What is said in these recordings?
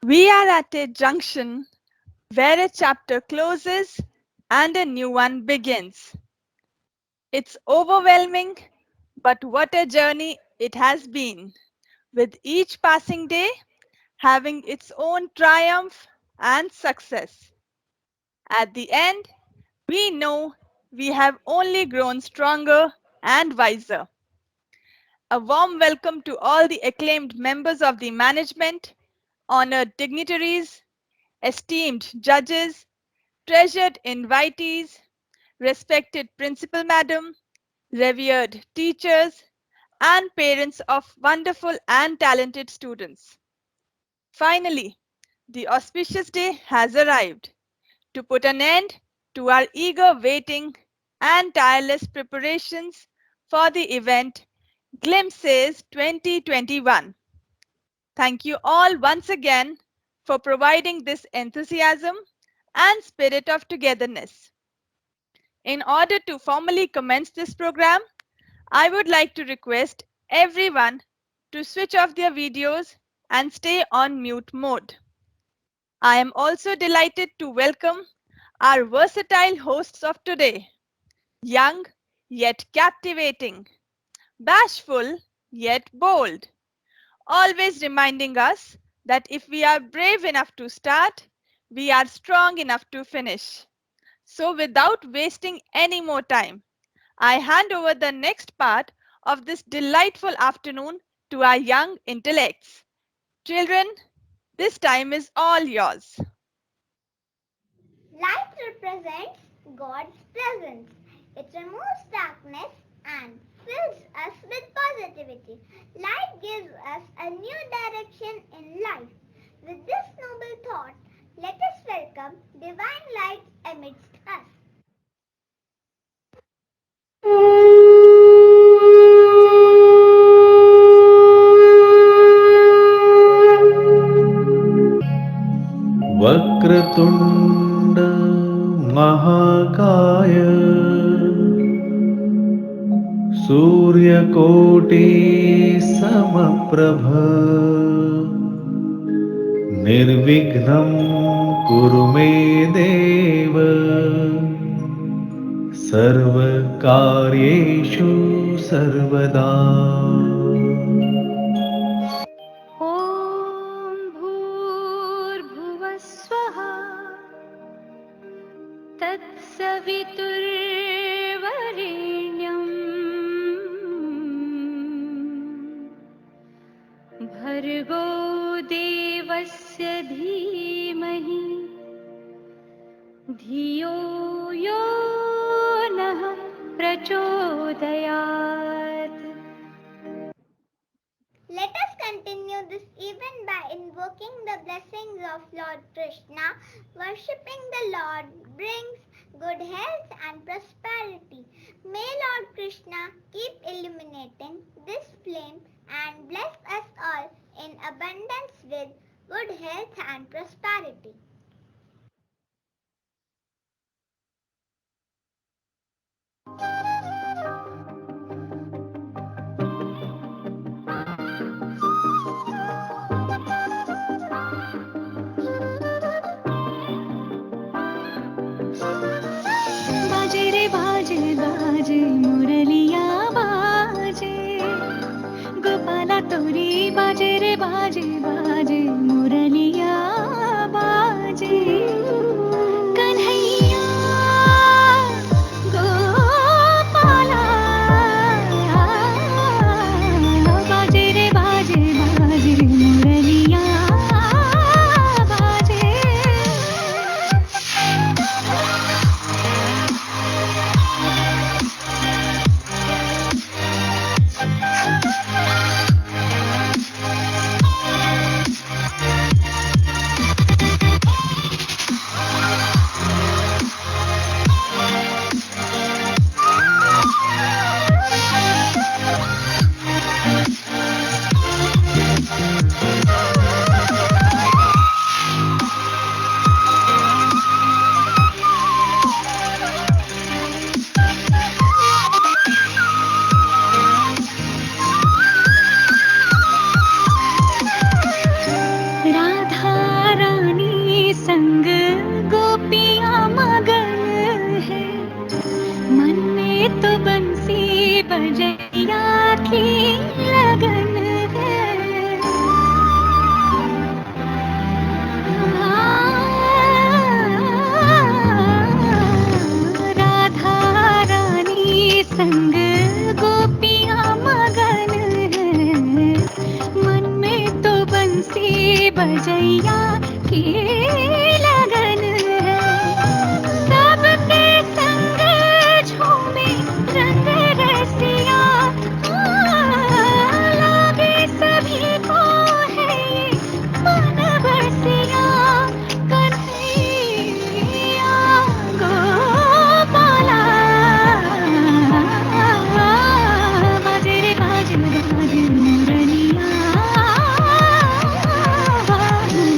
We are at a junction where a chapter closes and a new one begins. It's overwhelming, but what a journey it has been, with each passing day having its own triumph and success. At the end, we know we have only grown stronger and wiser. A warm welcome to all the acclaimed members of the management, honored dignitaries, esteemed judges, treasured invitees, respected principal madam, revered teachers, and parents of wonderful and talented students. Finally, the auspicious day has arrived to put an end to our eager waiting and tireless preparations for the event Glimpses 2021. Thank you all once again for providing this enthusiasm and spirit of togetherness. In order to formally commence this program, I would like to request everyone to switch off their videos and stay on mute mode. I am also delighted to welcome our versatile hosts of today, young yet captivating, bashful yet bold, always reminding us that if we are brave enough to start, we are strong enough to finish. So, without wasting any more time, I hand over the next part of this delightful afternoon to our young intellects. Children, this time is all yours. Light represents God's presence. It removes darkness and fills us with positivity. Light gives us a new direction in life. With this noble thought, let us welcome divine light amidst us. वक्रतुण्ड महाकाय सूर्यकोटि समप्रभ निर्विघ्नं कुरु मे देव सर्वकार्येषु सर्वदा। ॐ भूर्भुवः स्वः तत्सवितुर्वरेण्यम् भर्गो देवस्य धीमहि धियो यो नः प्रचोदयात्। Let us continue this event by invoking the blessings of Lord Krishna. Worshipping the Lord brings good health and prosperity. May Lord Krishna keep illuminating this flame and bless us all in abundance with good health and prosperity. बाजे रे बाजे बाजे मुरलिया बाजे गोपाला तोरी बाजे रे बाजे बाजे मुरलिया बाजे कन्हैया गोपाला बाजे रे बाजे बाजे मुरलिया बाजे। बजैया की लगन है। सबके संग झूमे रंग रसिया, लागे सभी को है ये मन बसिया। कन्हैया गोपाला, बाजे रे बाजे बाजे मुरलिया बाजे।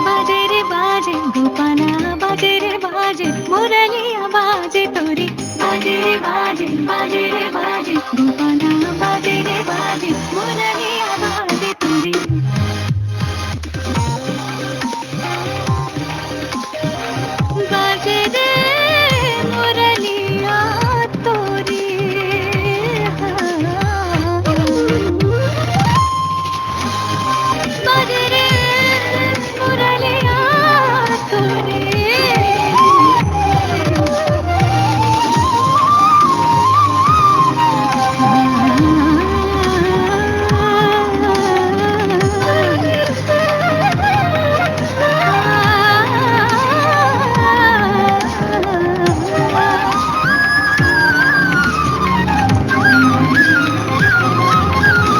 बाजे रे बाजे गोपाला, बाजे रे बाजे मुरलिया बाजे तोरी। बाजे रे बाजे गोपाला, बाजे रे बाजे मुरलिया बाजे तोरी। बाजे रे मुरलिया तोरी। बाजे रे मुरलिया तोरी।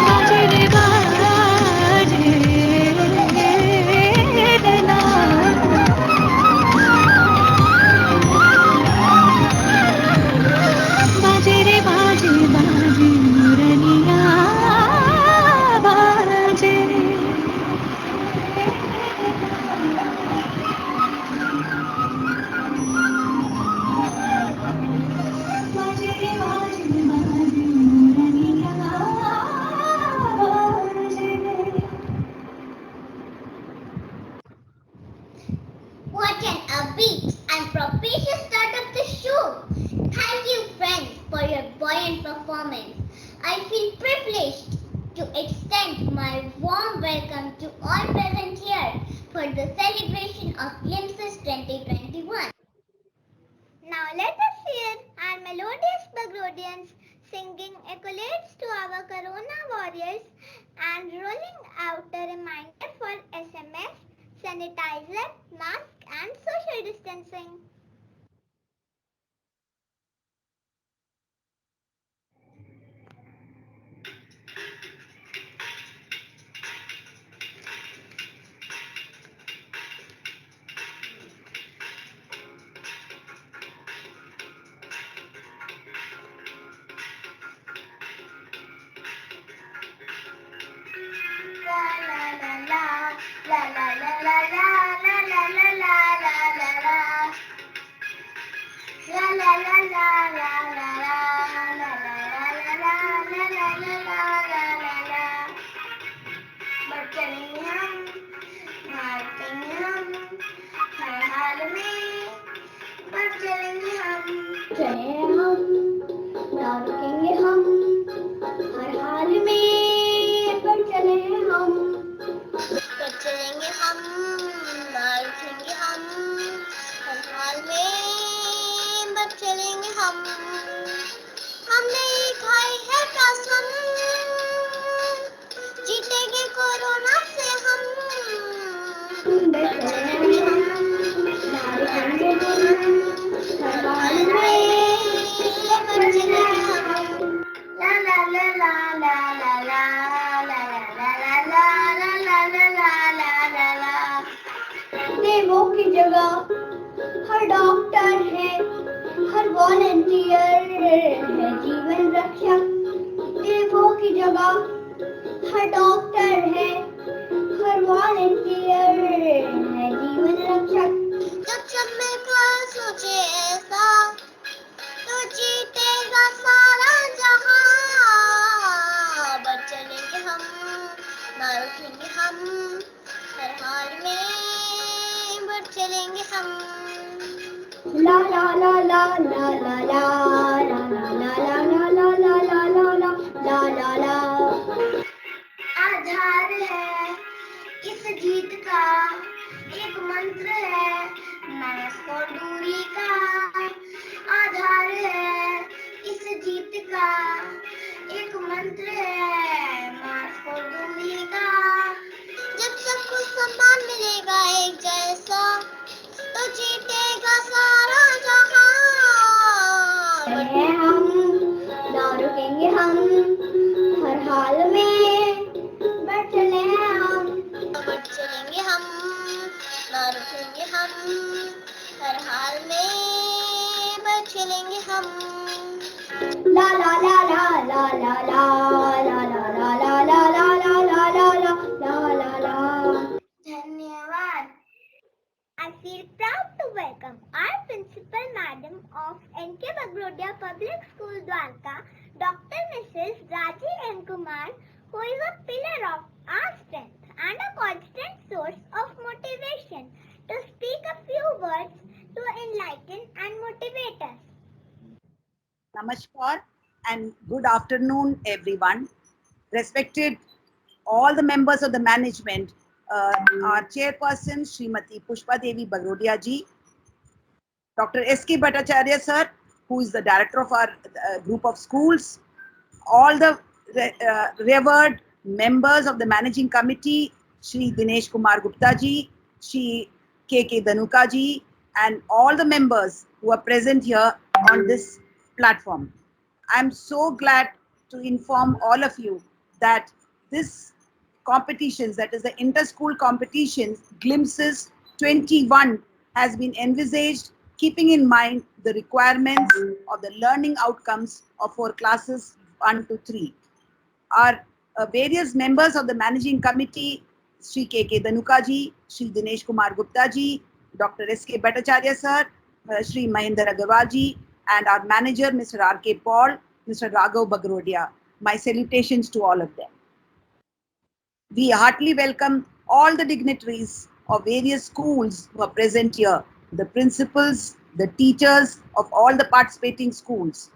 बाजे रे बाजे देना। बाजे रे बाजे बाजे मुरलिया बाजे। बाजे रे बाजे बाजे मुरलिया बाजे। What an upbeat and propitious start of the show! Thank you, friends, for your buoyant performance. I feel privileged to extend my warm welcome to all present here for the celebration of Glimpses 2021. Now let us hear our melodious Bagrodians singing accolades to our Corona warriors and rolling out a reminder for SMS, sanitizer, mask and social distancing. चलेंगे हम, ना रुकेंगे हम, हर हाल में बच चलेंगे हम। हमने खाई है कसम, जीतेंगे कोरोना से हम। बच चलेंगे हम, ना रुकेंगे हम, हर हाल में बच चलेंगे हम। ला ला ला ला ला ला ला ला ला ला ला। देवों की जगह हर डॉक्टर है, हर वॉलंटियर है जीवन रक्षक। देवों की जगह हर डॉक्टर है, हर वॉलंटियर है जीवन रक्षक। जब मैं सोचे ऐसा तो जीतेगा सारा जहां। बच चलेंगे हम, ना रुकेंगे हम, हर हाल में चलेंगे हम ला ला ला ला ला ला ला ला ला ला ला ला ला ला ला ला ला ला आधार है इस जीत का एक मंत्र है मैं सौ दूरी का आधार है इस जीत का एक मंत्र है मैं सौ दूरी का जब सबको सम्मान मिलेगा एक जैसा तो जीतेगा सारा जहां हम ना रुकेंगे हम हर हाल में बढ़ चले हम बढ़ चलेंगे हम ना रुकेंगे हम हर हाल में बढ़ चलेंगे हम ला ला ला ला ला ला ला ला ला ला ला ला ला ला ला ला ला ला ला धन्यवाद I feel proud to welcome our Principal Madam of N.K. Bagrodia Public School Dwarka, Dr. Mrs. Raji M. Kumar, who is a pillar of our strength and a constant source of motivation, to speak a few words to enlighten and motivate us. Namaskar and good afternoon, everyone. Respected all the members of the management, our chairperson, Srimati Pushpa Devi Bagrodia ji, Dr. S.K. Bhattacharya sir, who is the director of our group of schools, all the revered members of the managing committee, Shri Dinesh Kumar Gupta ji, Shri K.K. Dhanuka ji, and all the members who are present here on this platform. I'm so glad to inform all of you that this competitions, that is the inter-school competitions, Glimpses 21, has been envisaged keeping in mind the requirements of the learning outcomes of our classes 1 to 3. Our various members of the managing committee, Sri K.K. Dhanuka ji, Sri Dinesh Kumar Gupta ji, Dr. S.K. Bhattacharya sir, Sri Mahendra Agarwal ji, and our manager, Mr. R.K. Paul, Mr. Raghav Bagrodia. My salutations to all of them. We heartily welcome all the dignitaries of various schools who are present here, the principals, the teachers of all the participating schools.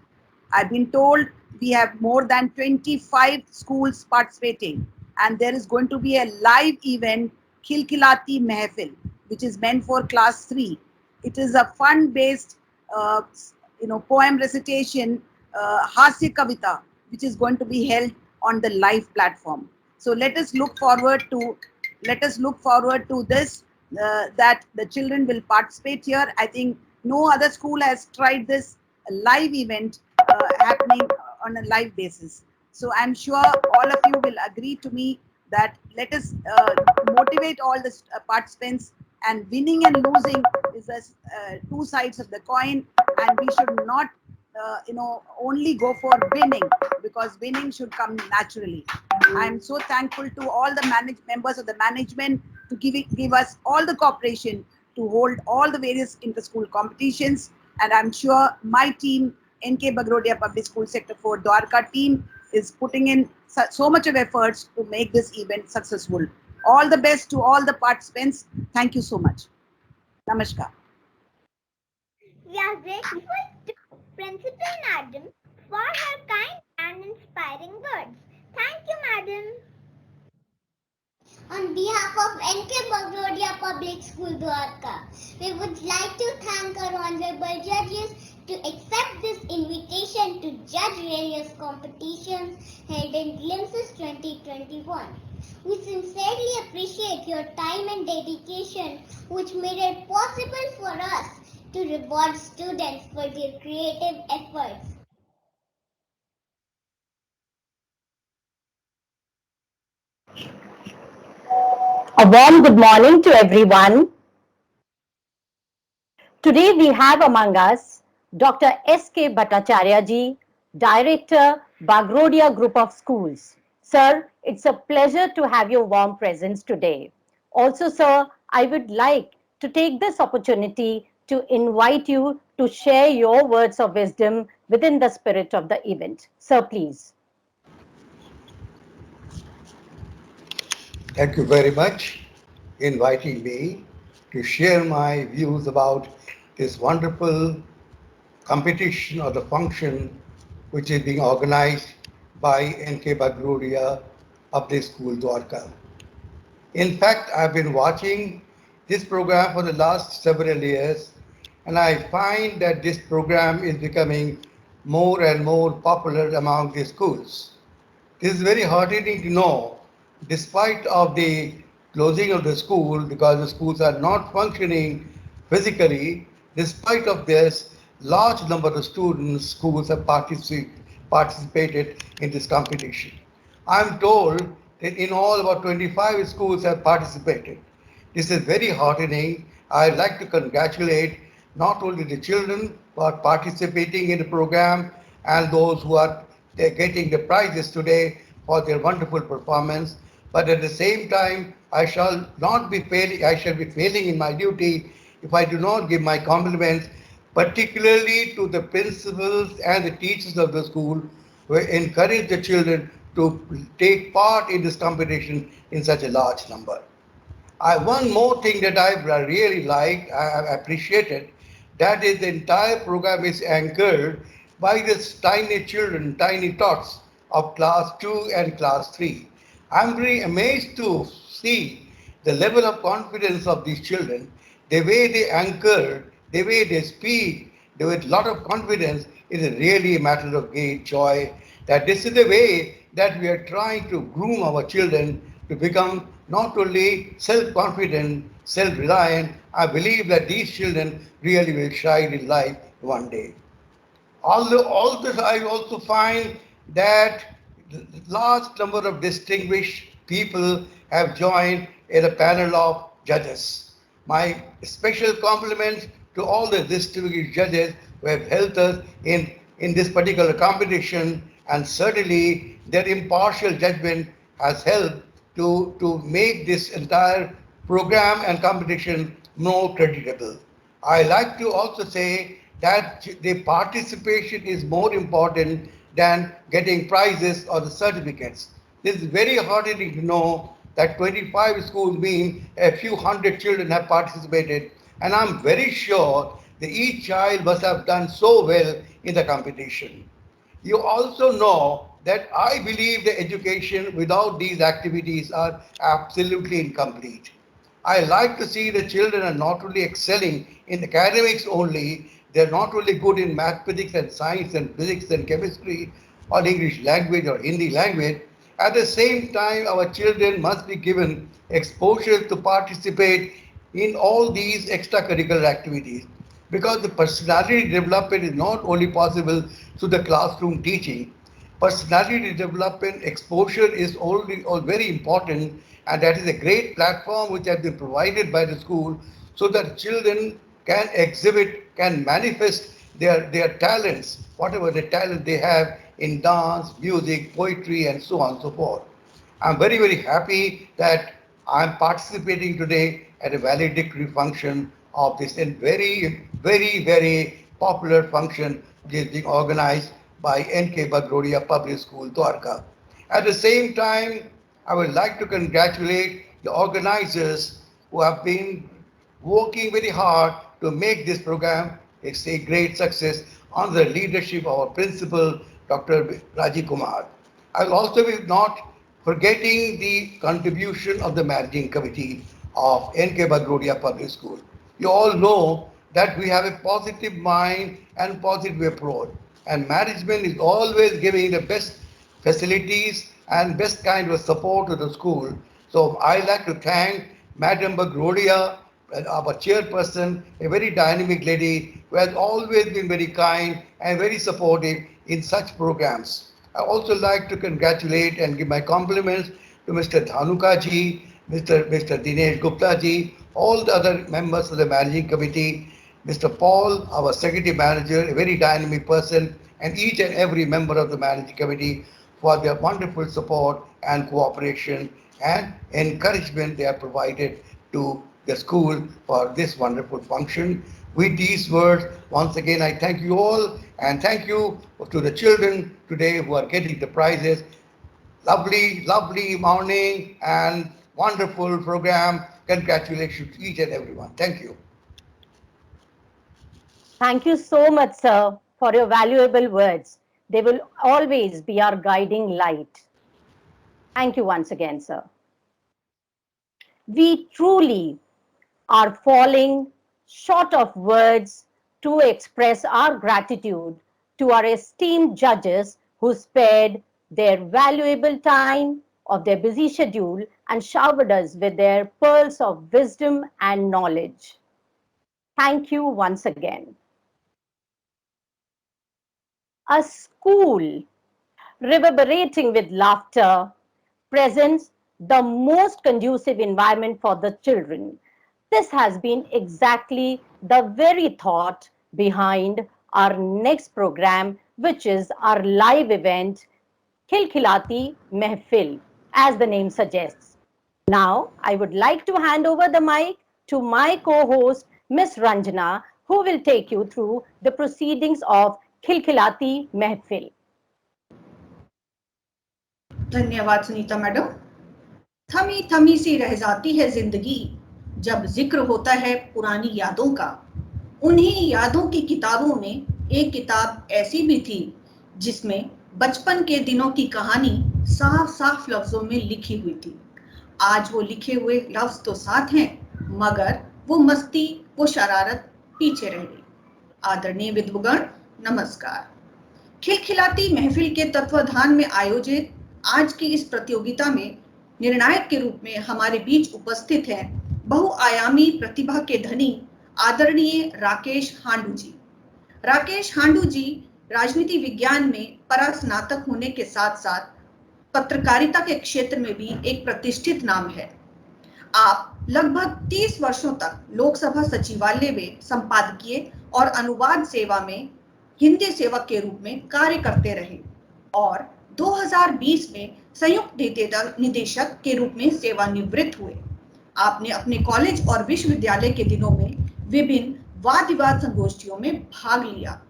I've been told we have more than 25 schools participating, and there is going to be a live event, Khilkhilati Mehfil, which is meant for class 3. It is a fun-based, poem recitation, Hasya Kavita, which is going to be held on the live platform. So let us look forward to this, that the children will participate here. I think no other school has tried this live event happening on a live basis. So I'm sure all of you will agree to me that let us motivate all the participants, and winning and losing is two sides of the coin, and we should not only go for winning, because winning should come naturally. I'm so thankful to all the members of the management to give us all the cooperation to hold all the various inter-school competitions, and I'm sure my team, N.K. Bagrodia Public School Sector 4 Dwarka team, is putting in so much of efforts to make this event successful. All the best to all the participants. Thank you so much. Namaskar. We are grateful to Principal Madam for her kind and inspiring words. Thank you, Madam. On behalf of N.K. Bagrodia Public School Dwarka, we would like to thank our honorable judges to accept this invitation to judge various competitions held in Glimpses 2021. We sincerely appreciate your time and dedication, which made it possible for us to reward students for their creative efforts. A warm good morning to everyone. Today we have among us Dr. S.K. Bhattacharya ji, Director, Bagrodia Group of Schools. Sir, it's a pleasure to have your warm presence today. Also, sir, I would like to take this opportunity to invite you to share your words of wisdom within the spirit of the event. Sir, please. Thank you very much inviting me to share my views about this wonderful competition or the function which is being organized by N.K. Bagrodia Public School, Dwarka. In fact, I've been watching this program for the last several years, and I find that this program is becoming more and more popular among the schools. This is very heartening to know, despite of the closing of the school, because the schools are not functioning physically, despite of this, large number of students, schools have participated in this competition. I'm told that in all about 25 schools have participated. This is very heartening. I'd like to congratulate not only the children who are participating in the program and those who are getting the prizes today for their wonderful performance, but at the same time, I shall not be failing, I shall be failing in my duty if I do not give my compliments, particularly to the principals and the teachers of the school who encourage the children to take part in this competition in such a large number. One more thing that I really like, I appreciated, that is the entire program is anchored by these tiny children, tiny tots of class 2 and class 3. I'm very amazed to see the level of confidence of these children, the way they anchor, the way they speak, with a lot of confidence. It is really a matter of great joy that this is the way that we are trying to groom our children to become not only self-confident, self-reliant. I believe that these children really will shine in life one day. Although all this, I also find that large number of distinguished people have joined in a panel of judges. My special compliments to all the distinguished judges who have helped us in this particular competition, and certainly their impartial judgment has helped to make this entire program and competition more creditable. I like to also say that the participation is more important than getting prizes or the certificates. This is very heartening to know that 25 schools mean a few hundred children have participated, and I'm very sure that each child must have done so well in the competition. You also know that I believe the education without these activities are absolutely incomplete. I like to see the children are not only excelling in academics only, they're not only good in mathematics and science and physics and chemistry or English language or Hindi language. At the same time, our children must be given exposure to participate in all these extracurricular activities, because the personality development is not only possible through the classroom teaching. Personality development exposure is only very important, and that is a great platform which has been provided by the school so that children can exhibit, can manifest their talents, whatever the talent they have in dance, music, poetry, and so on and so forth. I'm very, very happy that I'm participating today at a valedictory function of this and very, very, very popular function which is being organized by N.K. Bagrodia Public School, Dwarka. At the same time, I would like to congratulate the organizers who have been working very hard to make this program a great success under the leadership of our principal, Dr. Rajiv Kumar. I will also be not forgetting the contribution of the managing committee of N.K. Bagrodia Public School. You all know that we have a positive mind and positive approach, and management is always giving the best facilities and best kind of support to the school. So I like to thank Madam Bagrodia, our chairperson, a very dynamic lady who has always been very kind and very supportive in such programs. I also like to congratulate and give my compliments to Mr. Dhanuka ji, Mr. Dinesh Gupta ji, all the other members of the managing committee, Mr. Paul, our secretary manager, a very dynamic person, and each and every member of the managing committee for their wonderful support and cooperation and encouragement they have provided to the school for this wonderful function. With these words, once again, I thank you all, and thank you to the children today who are getting the prizes. Lovely, lovely morning and wonderful program. Congratulations to each and everyone. Thank you. Thank you so much, sir, for your valuable words. They will always be our guiding light. Thank you once again, sir. We truly are falling short of words to express our gratitude to our esteemed judges who spared their valuable time of their busy schedule and showered us with their pearls of wisdom and knowledge. Thank you once again. A school reverberating with laughter presents the most conducive environment for the children. This has been exactly the very thought behind our next program, which is our live event, Khilkhilati Mehfil, as the name suggests. Now, I would like to hand over the mic to my co-host, Miss Ranjana, who will take you through the proceedings of Khilkhilati Mehfil. धन्यवाद Sunita madam. थमी थमी सी रह जाती है जिंदगी जब जिक्र होता है पुरानी यादों का। उन्हीं यादों की किताबों में एक किताब ऐसी भी थी जिसमें बचपन के दिनों की कहानी साफ साफ लफ्जों में लिखी हुई थी। आज वो लिखे हुए लफ्ज तो साथ हैं, मगर वो मस्ती, वो शरारत पीछे रह गई। आदरणीय विद्वगण, नमस्कार। खिलखिलाती महफिल के तत्वाधान में आयोजित आज की इस प्रतियोगिता में निर्णायक के रूप में हमारे बीच उपस्थित हैं बहुआयामी प्रतिभा के धनी आदरणीय राकेश हांडू जी। राकेश हांडू जी राजनीति विज्ञान में परास्नातक होने के साथ साथ पत्रकारिता के क्षेत्र में भी एक प्रतिष्ठित नाम है। आप लगभग 30 वर्षों तक लोकसभा सचिवालय में संपादकीय और अनुवाद सेवा में हिंदी सेवक के रूप में कार्य करते रहे और 2020 में संयुक्त निदेशक के रूप में सेवानिवृत्त हुए। आपने अपने कॉलेज और विश्वविद्यालय के दिनों में विभिन्न वाद विवाद संगोष्ठियों में भाग लिया।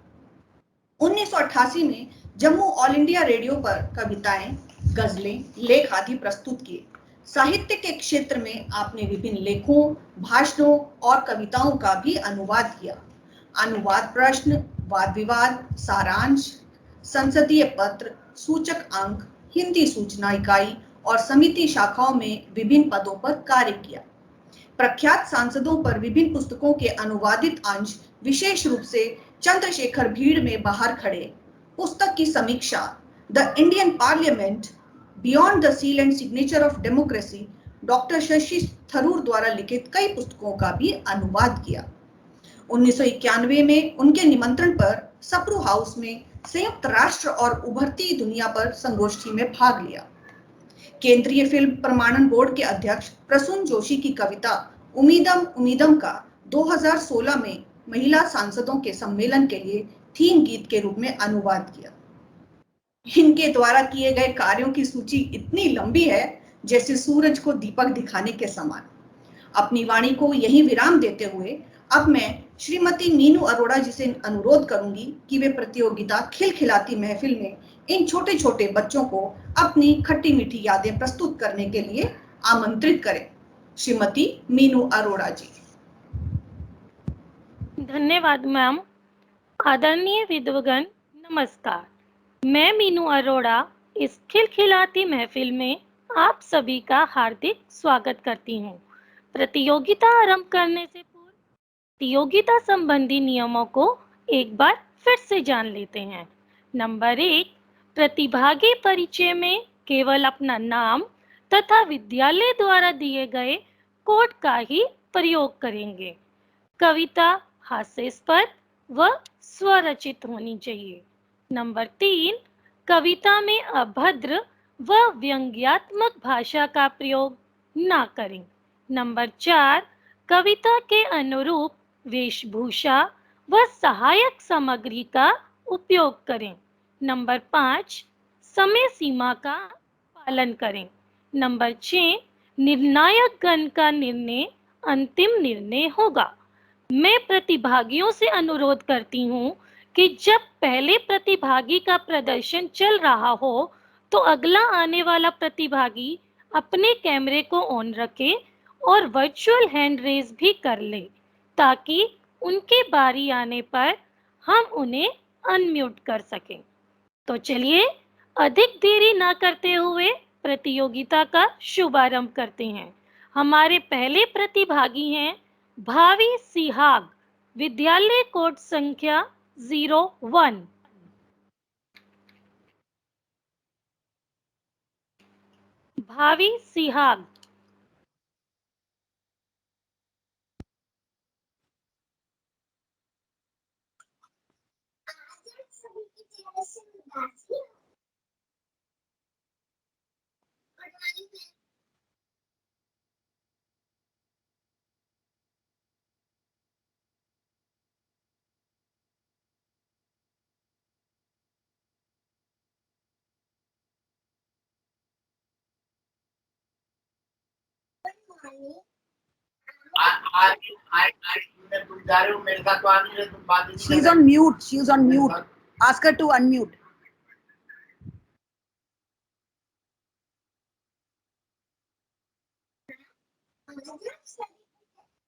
1988 में जम्मू ऑल इंडिया रेडियो पर कविताएं, गजलें, लेख आदि प्रस्तुत किए। साहित्य के क्षेत्र में आपने विभिन्न लेखों, भाषणों और कविताओं का भी अनुवाद किया। अनुवाद प्रश्न, वाद विवाद, सारांश, संसदीय पत्र, सूचक अंक, हिंदी सूचना इकाई और समिति शाखाओं में विभिन्न पदों पर कार्य किया। प्रख्यात सांसदों पर विभिन्न पुस्तकों के अनुवादित अंश, विशेष रूप से चंद्रशेखर भीड़ में बाहर खड़े पुस्तक की समीक्षा, the Indian parliament beyond the seal and signature of democracy, doctor Shashi Tharoor द्वारा लिखित कई पुस्तकों का भी अनुवाद किया। 1991 में उनके निमंत्रण पर सप्रू हाउस में संयुक्त राष्ट्र और उभरती दुनिया पर संगोष्ठी में भाग लिया। केंद्रीय फिल्म प्रमाणन बोर्ड के अध्यक्ष प्रसून जोशी की कविता उम्मीदम उम्मीदम का 2016 में महिला सांसदों के सम्मेलन के लिए थीम गीत के रूप में अनुवाद किया। इनके द्वारा किए गए कार्यों की सूची इतनी लंबी है जैसे सूरज को दीपक दिखाने के समान। अपनी वाणी को यही विराम देते हुए अब मैं श्रीमती मीनू अरोड़ा जी से अनुरोध करूंगी कि वे प्रतियोगिता खिलखिलाती महफिल में इन छोटे छोटे बच्चों को अपनी खट्टी मीठी यादें प्रस्तुत करने के लिए आमंत्रित करें। श्रीमती मीनू अरोड़ा जी। धन्यवाद मैम। आदरणीय विद्वगण, नमस्कार। मैं मीनू अरोड़ा इस खिलखिलाती महफिल में आप सभी का हार्दिक स्वागत करती हूँ। प्रतियोगिता आरंभ करने से पूर्व प्रतियोगिता संबंधी नियमों को एक बार फिर से जान लेते हैं। नंबर 1, प्रतिभागी परिचय में केवल अपना नाम तथा विद्यालय द्वारा दिए गए कोड का ही प्रयोग करेंगे। कविता हास्यास्पद व स्वरचित होनी चाहिए। नंबर 3, कविता में अभद्र व व्यंग्यात्मक भाषा का प्रयोग ना करें। नंबर 4, कविता के अनुरूप वेशभूषा व सहायक सामग्री का उपयोग करें। नंबर 5, समय सीमा का पालन करें। नंबर 6, निर्णायक गण का निर्णय अंतिम निर्णय होगा। मैं प्रतिभागियों से अनुरोध करती हूँ कि जब पहले प्रतिभागी का प्रदर्शन चल रहा हो तो अगला आने वाला प्रतिभागी अपने कैमरे को ऑन रखे और वर्चुअल हैंड रेज भी कर ले ताकि उनके बारी आने पर हम उन्हें अनम्यूट कर सकें। तो चलिए अधिक देरी ना करते हुए प्रतियोगिता का शुभारंभ करते हैं। हमारे पहले प्रतिभागी हैं भावी सिहाग, विद्यालय कोड संख्या 01। भावी Sihag. She's on mute. She's on mute. Ask her to unmute.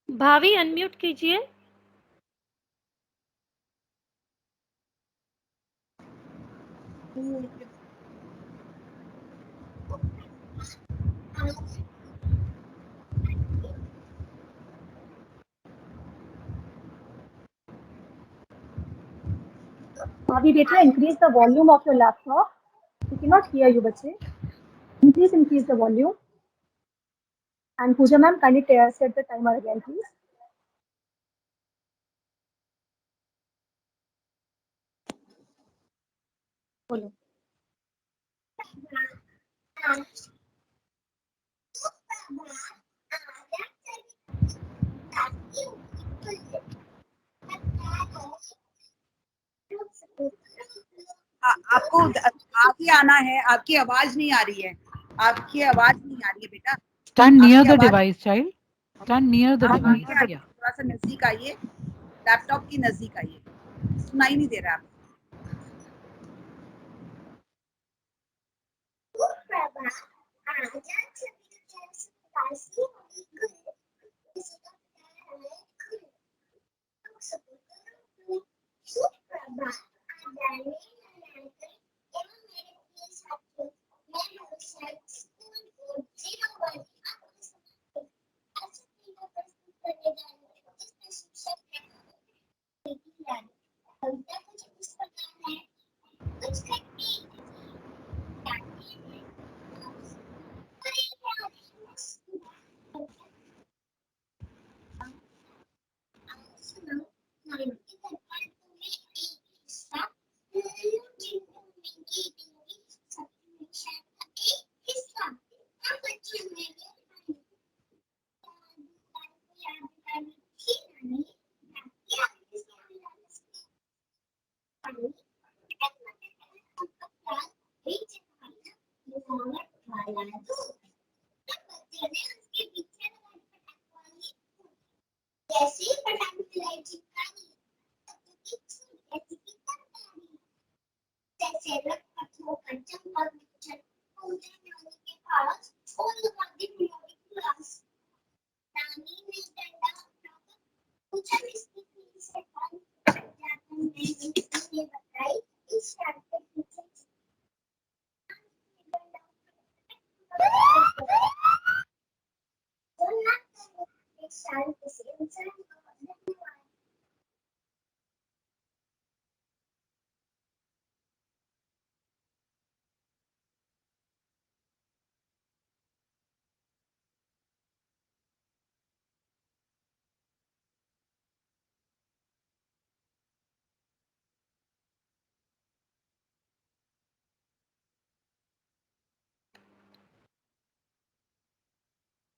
भावी अनम्यूट कीजिए। Bhavi beta, increase the volume of your laptop. We cannot hear you, bache. Please increase the volume. And Pooja ma'am, kindly set the timer again, please. Bolo. आपको आगे आना है, आपकी आवाज नहीं आ रही है, आपकी आवाज नहीं आ रही है बेटा। Stand near the device, child. Stand near the device. Yeah. थोड़ा सा नजदीक आइए, लैपटॉप की नजदीक आइए, सुनाई नहीं दे रहा आपको।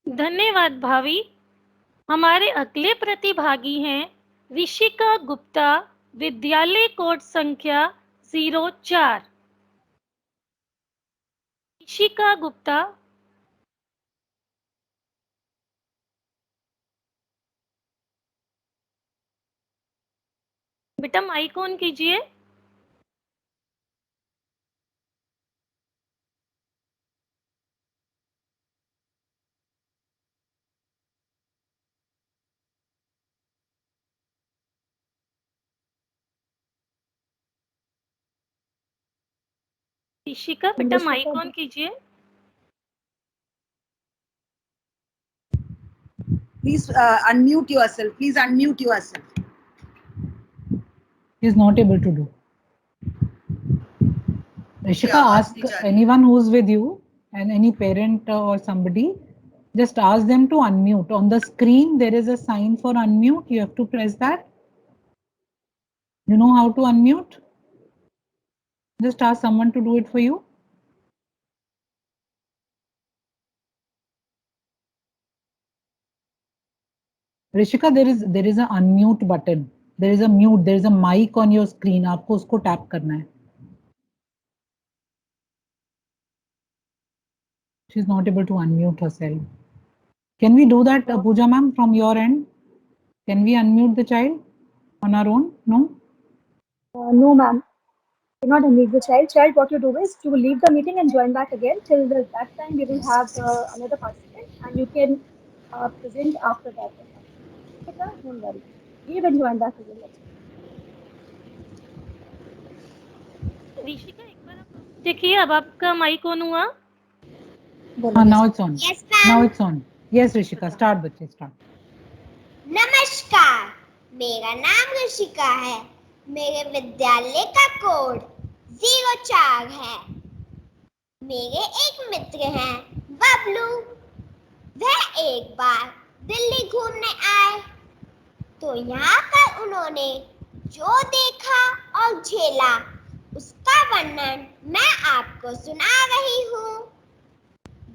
धन्यवाद भावी। हमारे अगले प्रतिभागी हैं ऋषिका गुप्ता, विद्यालय कोड संख्या 04। ऋषिका गुप्ता। बेटा माइक ऑन कीजिए। ऋषिका बेटा माइक ऑन कीजिए। Please unmute yourself. Please unmute yourself. He is not able to do. Rishika, ask anyone who's with you and any parent or somebody, just ask them to unmute. On the screen, there is a sign for unmute. You have to press that. You know how to unmute? Just ask someone to do it for you. Rishika, there is a unmute button. There is a mute. There is a mic on your screen. आपको उसको tap करना है. She's not able to unmute herself. Can we do that, Pooja ma'am, from your end? Can we unmute the child on our own? No? No, ma'am. Cannot unmute the child. Child, what you do is you will leave the meeting and join back again. Till that time, we will have another participant, and you can present after that. Okay, sir? Don't worry. Leave and join back again. Rishika एक बार आप देखिए, अब आपका mic on हुआ? Now it's on. Yes, ma'am. Now it's on. Yes, Rishika, start बच्चे, start. नमस्कार, मेरा नाम ऋषिका है। मेरे विद्यालय का कोड 04 है। मेरे एक मित्र हैं बबलू। वह एक बार दिल्ली घूमने आए तो यहाँ पर उन्होंने जो देखा और झेला उसका वर्णन मैं आपको सुना रही हूँ।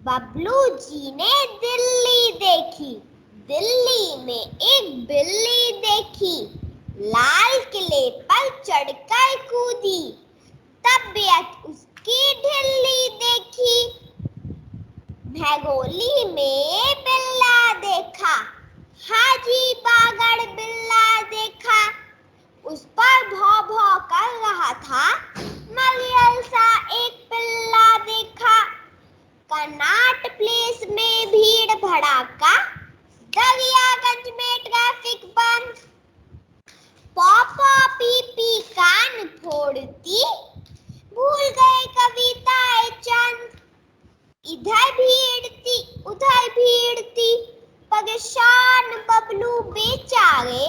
बबलू जी ने दिल्ली देखी। दिल्ली में एक बिल्ली देखी। लाल किले पर चढ़कर कूदी। तबीयत उसकी ढिल्ली देखी। भगोली में बिल्ला देखा। हाजी बागड़ बिल्ला देखा। उस पर भौं भौं कर रहा था। मरियल सा एक पिल्ला देखा। कनाट प्लेस में भीड़ भड़ाका। दरियागंज में ट्रैफिक बंद। पॉपा पीपी कान फोड़ती। भूल गए कविताएं चंद। इधर भीड़ थी उधर भीड़ थी। परेशान बबलू बेचारे।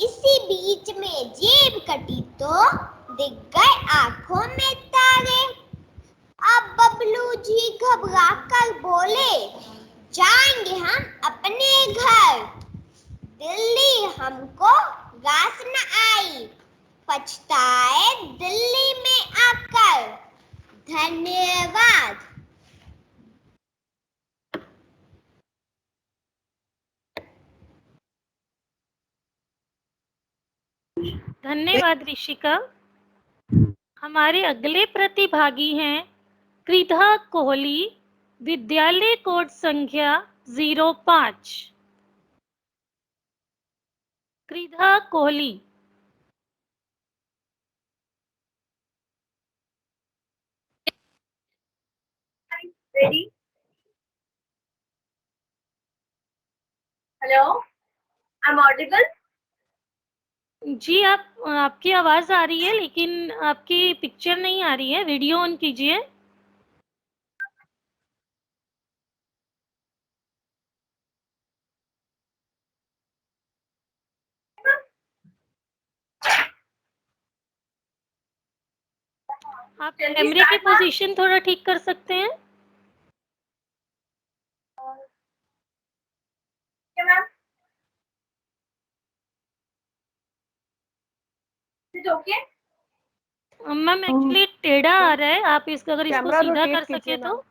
इसी बीच में जेब कटी तो दिख गए आंखों में तारे। अब बबलू जी घबरा कर बोले, जाएंगे हम अपने घर। दिल्ली हमको रास न आई। पछताए दिल्ली में आकर। धन्यवाद। धन्यवाद ऋषिका। हमारे अगले प्रतिभागी हैं कृधा कोहली, विद्यालय कोड संख्या 05। कृधा Kohli. Ready? Hello? I'm audible? जी, आपकी आवाज आ रही है लेकिन आपकी पिक्चर नहीं आ रही है। वीडियो ऑन कीजिए। आप कैमरे की पोजीशन थोड़ा ठीक कर सकते हैं? मैम एक्चुअली टेढ़ा आ रहा है। आप इसको अगर इसको सीधा कर सके तो।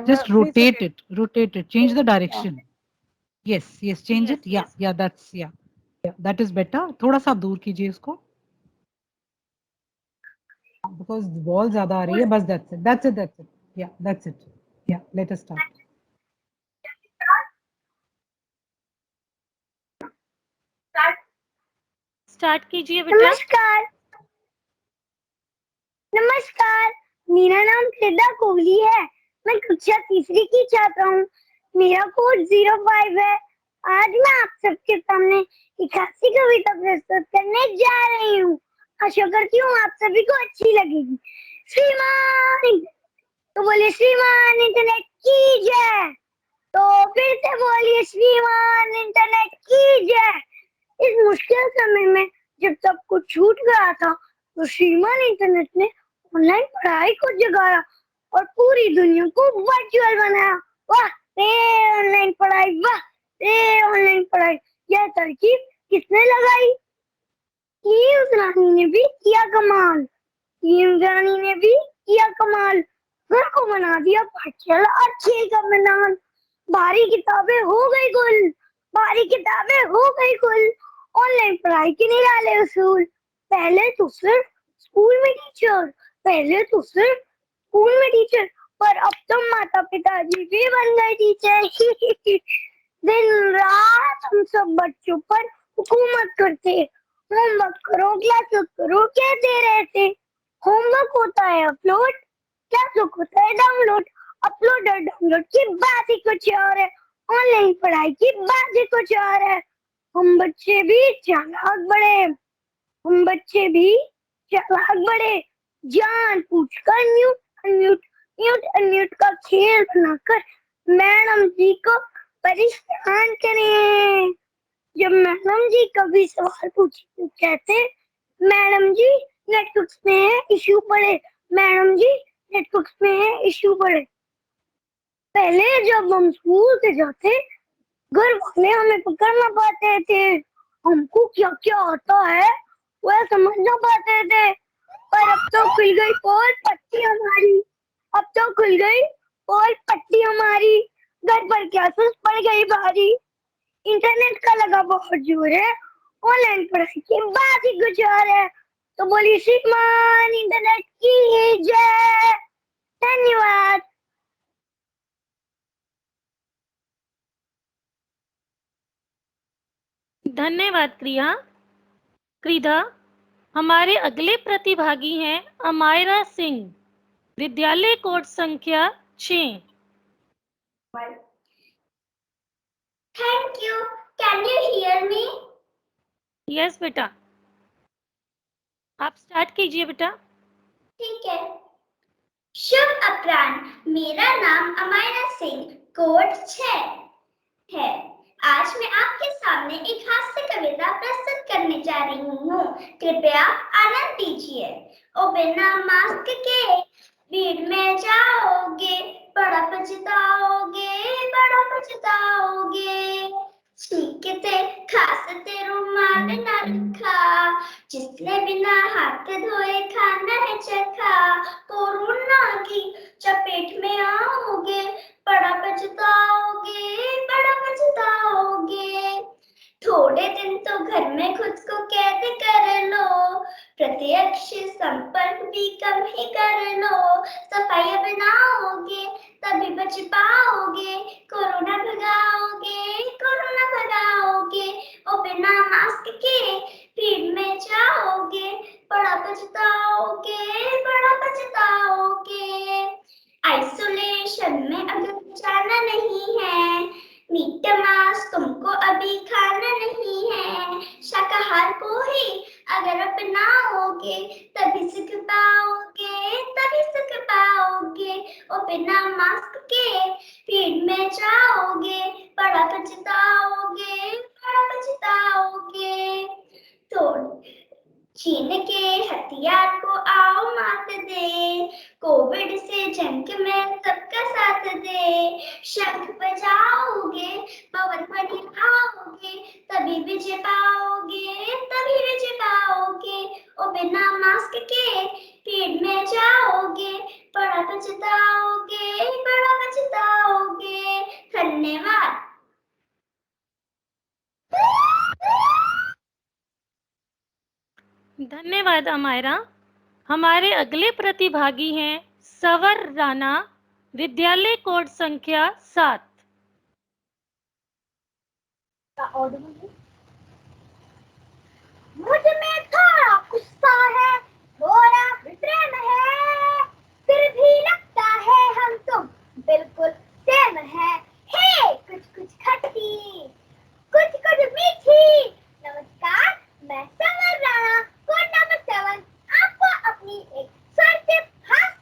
Just rotate it, change the direction. Yes, change it. Yeah, that's that is better. थोड़ा सा दूर कीजिए इसको, because wall ज़्यादा आ रही है। बस that's it. Yeah, that's it. Yeah, let us start. Start कीजिए बेटा। नमस्कार, मेरा नाम कृधा कोहली है। मैं कक्षा तीसरी की छात्रा हूँ। मेरा कोड 05 है। आज मैं आप सबके सामने एक हास्य कविता प्रस्तुत करने जा रही हूँ। आशा करती हूँ आप सभी को अच्छी लगेगी। श्रीमान, तो बोलिए श्रीमान इंटरनेट की जय। तो फिर से बोलिए श्रीमान इंटरनेट की जय। इस मुश्किल समय में जब सब कुछ छूट गया था तो श्रीमान इंटरनेट ने ऑनलाइन पढ़ाई को जगाया और पूरी दुनिया को वर्चुअल बनाया। वाह रे ऑनलाइन पढ़ाई, वाह रे ऑनलाइन पढ़ाई। यह तरकीब किसने लगाई? कीम्स रानी ने भी किया कमाल, कीम्स रानी ने भी किया कमाल। घर को बना दिया पाठशाला और खेल का मैदान। भारी किताबें हो गई गुल, भारी किताबें हो गई गुल। ऑनलाइन पढ़ाई के निराले उसूल। पहले तो सिर्फ स्कूल में टीचर, पहले तो सिर्फ स्कूल में टीचर, पर अब तो माता पिताजी भी बन गए टीचर। दिन रात हम सब बच्चों पर हुकूमत करते। होमवर्क करो, क्लास करो कहते रहते। होमवर्क होता है अपलोड, क्लास होता है डाउनलोड। अपलोड और डाउनलोड की बात ही कुछ और है, ऑनलाइन पढ़ाई की बात ही कुछ और है। हम बच्चे भी चालाक बड़े, हम बच्चे भी चालाक बड़े। जान पूछकर म्यूट अनम्यूट, म्यूट अनम्यूट का खेल बनाकर मैडम जी को परेशान करें। जब मैडम जी कभी सवाल पूछे तो कहते मैडम जी नेटवर्क में है इश्यू पड़े, मैडम जी नेटवर्क में है इश्यू पड़े। पहले जब हम स्कूल से जाते घर वाले हमें पकड़ना पाते थे, हमको क्या क्या आता है वह समझ ना पाते थे। पर अब तो खुल गई पोल पट्टी हमारी, अब तो खुल गई पोल पट्टी हमारी। घर पर क्या सुस्त पड़ गई भारी। इंटरनेट का लगा बहुत जोर है, ऑनलाइन पढ़ाई की बात ही कुछ और है। तो बोलिए श्रीमान इंटरनेट की जय। धन्यवाद। धन्यवाद क्रीधा। हमारे अगले प्रतिभागी हैं अमायरा सिंह, विद्यालय कोड संख्या 6। Thank you. Can you hear me? Yes बेटा, आप स्टार्ट कीजिए बेटा। ठीक है। शुभ अपराह्न, मेरा नाम अमायरा सिंह कोड 6 है। आज मैं आपके सामने एक हास्य कविता प्रस्तुत करने जा रही हूँ। कृपया आनंद लीजिए। ओ बिना मास्क के भीड़ में जाओगे, बड़ा पछताओगे, बड़ा पछताओगे। छींकते खांसते रुमाल न रखा, जिसने बिना हाथ धोए खाना है चखा। कोरोना की चपेट में आओगे, बड़ा पछताओगे, बड़ा पछताओगे। थोड़े दिन तो घर में खुद को कैद कर लो, प्रत्यक्ष संपर्क भी कम ही कर लो। सफाई बनाओगे तभी बच पाओगे, कोरोना भगाओगे, कोरोना भगाओगे। ओ बिना मास्क के भीड़ में जाओगे, बड़ा पछताओगे, बड़ा पछताओगे। आइसोलेशन में अगर जाना नहीं है, मीट मांस तुमको अभी खाना नहीं है। शाकाहार को ही अगर अपनाओगे तभी सीख पाओगे, तभी सीख पाओगे। और बिना मास्क के भीड़ में जाओगे, बड़ा पछताओगे, बड़ा पछताओगे। तो चीन के हथियार को आओ मात दे, कोविड से जंग में सबका साथ दे। शंख बजाओगे, पवन बढ़ाओगे, तभी विजय पाओगे, तभी विजय पाओगे। ओ बिना मास्क के भीड़ में जाओगे, बड़ा पछताओगे, बड़ा पछताओगे। धन्यवाद। धन्यवाद अमायरा। हमारे अगले प्रतिभागी हैं सवर राणा, विद्यालय कोड संख्या 7। मुझ में थोड़ा गुस्सा है, थोड़ा प्रेम है, फिर भी लगता है हम तुम बिल्कुल सेम है। हे कुछ कुछ खट्टी, कुछ कुछ मीठी। नमस्कार, मैं सवर राणा कोड नंबर 7 आपको अपनी एक स्वर से भाषण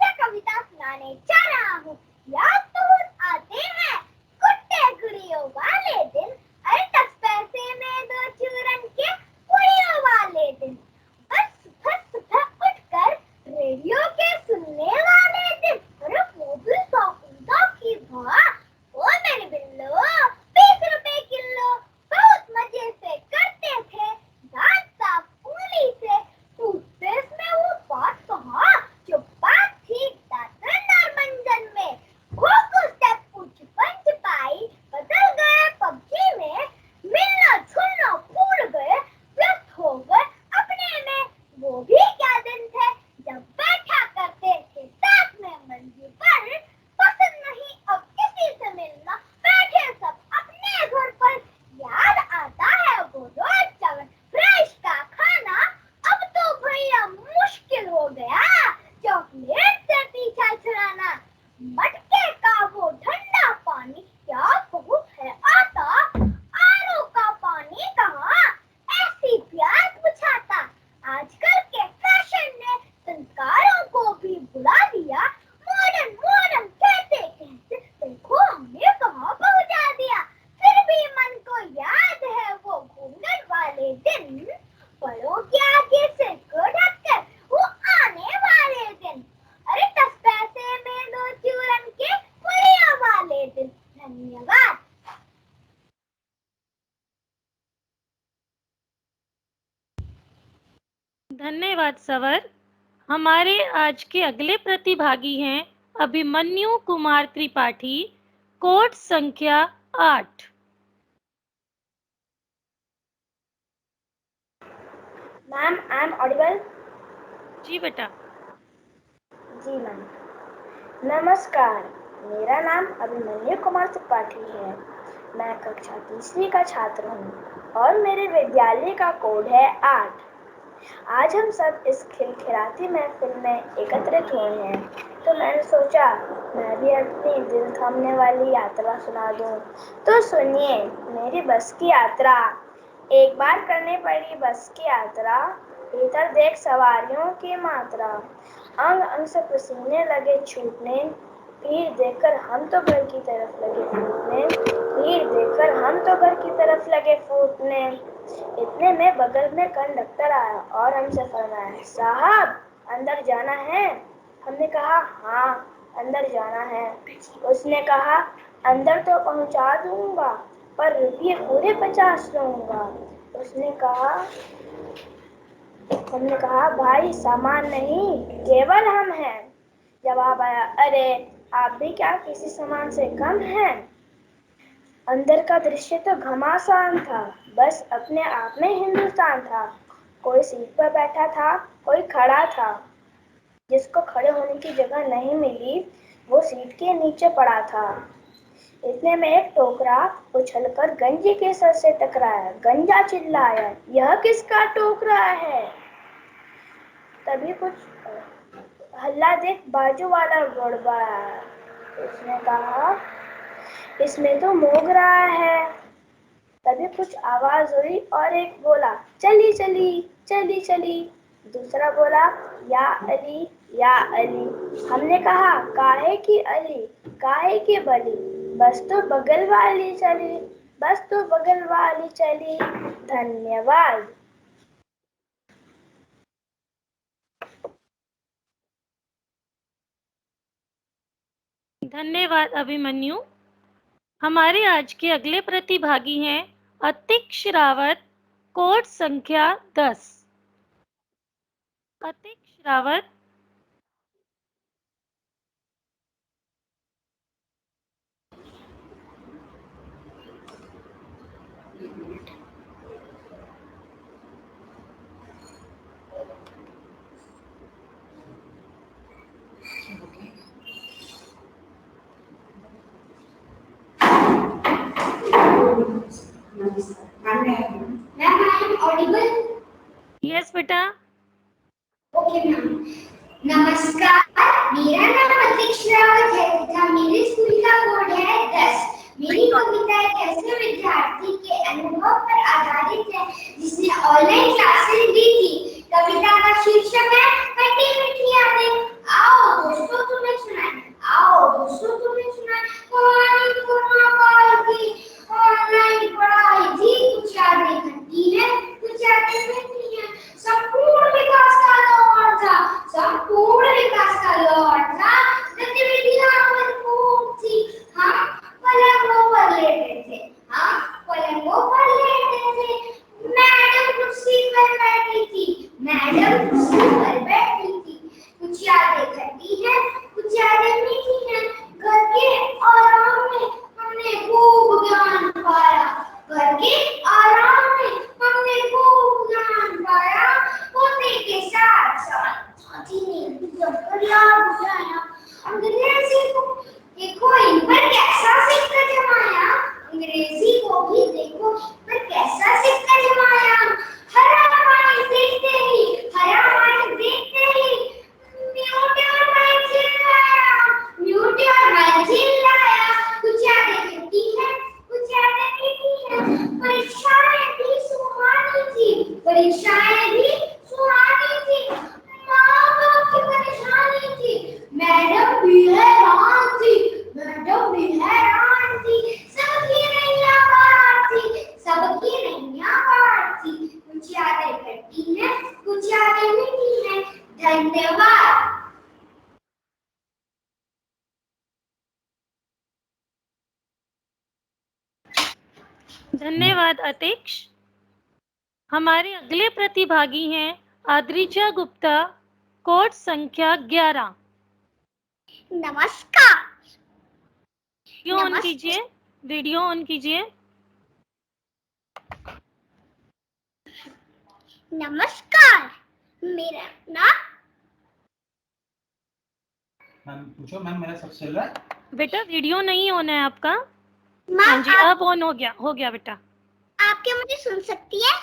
धन्यवाद सवर। हमारे आज के अगले प्रतिभागी हैं अभिमन्यु कुमार त्रिपाठी, कोड संख्या 8। Ma'am, I am audible? जी बेटा। जी मैम। नमस्कार, मेरा नाम अभिमन्यु कुमार त्रिपाठी है। मैं कक्षा तीसरी का छात्र हूँ और मेरे विद्यालय का कोड है 8। आज हम सब इस खिलखिलाती महफिल में एकत्रित हुए हैं, तो मैंने सोचा मैं भी अपनी दिल थामने वाली यात्रा सुना दूं। तो सुनिए मेरी बस की यात्रा। एक बार करनी पड़ी बस की यात्रा, भीतर देख सवारियों की मात्रा, अंग अंग से पसीने लगे छूटने, भीड़ देखकर हम तो घर की तरफ लगे फूटने, भीड़ देखकर हम तो घर की तरफ लगे फूटने। इतने में बगल में कंडक्टर आया और हमसे फरमाया, साहब अंदर जाना है? हमने कहा हाँ अंदर जाना है। उसने कहा अंदर तो पहुंचा दूंगा पर रुपये पूरे 50 लूंगा। हमने कहा भाई सामान नहीं केवल हम हैं। जवाब आया, अरे आप भी क्या किसी सामान से कम हैं? अंदर का दृश्य तो घमासान था, बस अपने आप में हिंदुस्तान था। कोई सीट पर बैठा था, कोई खड़ा था। जिसको खड़े होने की जगह नहीं मिली वो सीट के नीचे पड़ा था। इतने में एक टोकरा उछलकर गंजी के सर से टकराया। गंजा चिल्लाया, यह किसका टोकरा है? तभी कुछ हल्ला देख बाजू वाला बड़बड़ाया। उसने कहा इसमें तो मोग रहा है। तभी कुछ आवाज हुई और एक बोला, चली चली चली चली। दूसरा बोला, या अली या अली। हमने कहा काहे की अली काहे की बली, बस तो बगल वाली चली, बस तो बगल वाली चली। धन्यवाद। धन्यवाद अभिमन्यु। हमारे आज के अगले प्रतिभागी हैं अतिक्ष रावत, कोड संख्या 10। अतिक्ष रावत। ऑडिबल? यस बेटा। Okay ma'am. नमस्कार, मेरा नाम अतिक्ष रावत है तथा मेरे स्कूल का कोड है 10। मेरी कविता एक ऐसे विद्यार्थी के अनुभव पर आधारित है जिसने ऑनलाइन क्लासेस दी थी। कविता का शीर्षक है खट्टी मीठी यादें। आओ दोस्तों तुम्हें सुनाएं, आओ दोस्तों तुम्हें सुनाएं कहानी कोरोना की। ऑनलाइन पढ़ाई थी, कुछ यादें खट्टी है, कुछ यादें मीठी है। संपूर्ण विकास का दौर था, संपूर्ण विकास का दौर था। गतिविधियां भरपूर थी। हम पलंगों पर लेटे थे, हम पलंगों पर लेटे थे। मैडम कुर्सी पर बैठी थी, मैडम कुर्सी पर बैठी थी। कुछ यादें खट्टी हैं, कुछ यादें मीठी हैं। घर के आराम में हमने खूब ज्ञान पाया, घर के आराम में हमने खूब ज्ञान पाया। पोते के साथ साथ साथी ने भी जमकर याद बुझाया। अंग्रेजी को देखो इन पर कैसा सिक्का जमाया, अंग्रेजी को भी देखो पर कैसा सिक्का जमाया। हरा पानी देखते ही, हरा पानी देखते ही न्यूटन मैं चिल्लाया, न्यूटन मैं चिल्लाया। कुछ यादें खट्टी हैं, कुछ यादें मीठी हैं। परीक्षाएं भी सुहानी थी, परीक्षाएं भी सुहानी थी। माँ बाप की परेशानी थी, मैडम भी हैरान थी, मैडम भी हैरान थी। सबकी नैया पार थी, सबकी नैया पार थी। कुछ यादें खट्टी हैं, कुछ यादें मीठी हैं। धन्यवाद। धन्यवाद अतिक्ष। हमारे अगले प्रतिभागी हैं आद्रिजा गुप्ता, कोड संख्या 11। नमस्कार। वीडियो ऑन कीजिए, वीडियो ऑन कीजिए। नमस्कार, मेरा नाम। मैम पूछो। मैम मेरा सब चल रहा है। बेटा वीडियो नहीं ऑन है आपका। मैम, हाँ जी, अब ऑन हो गया बेटा। आप क्या मुझे सुन सकती है?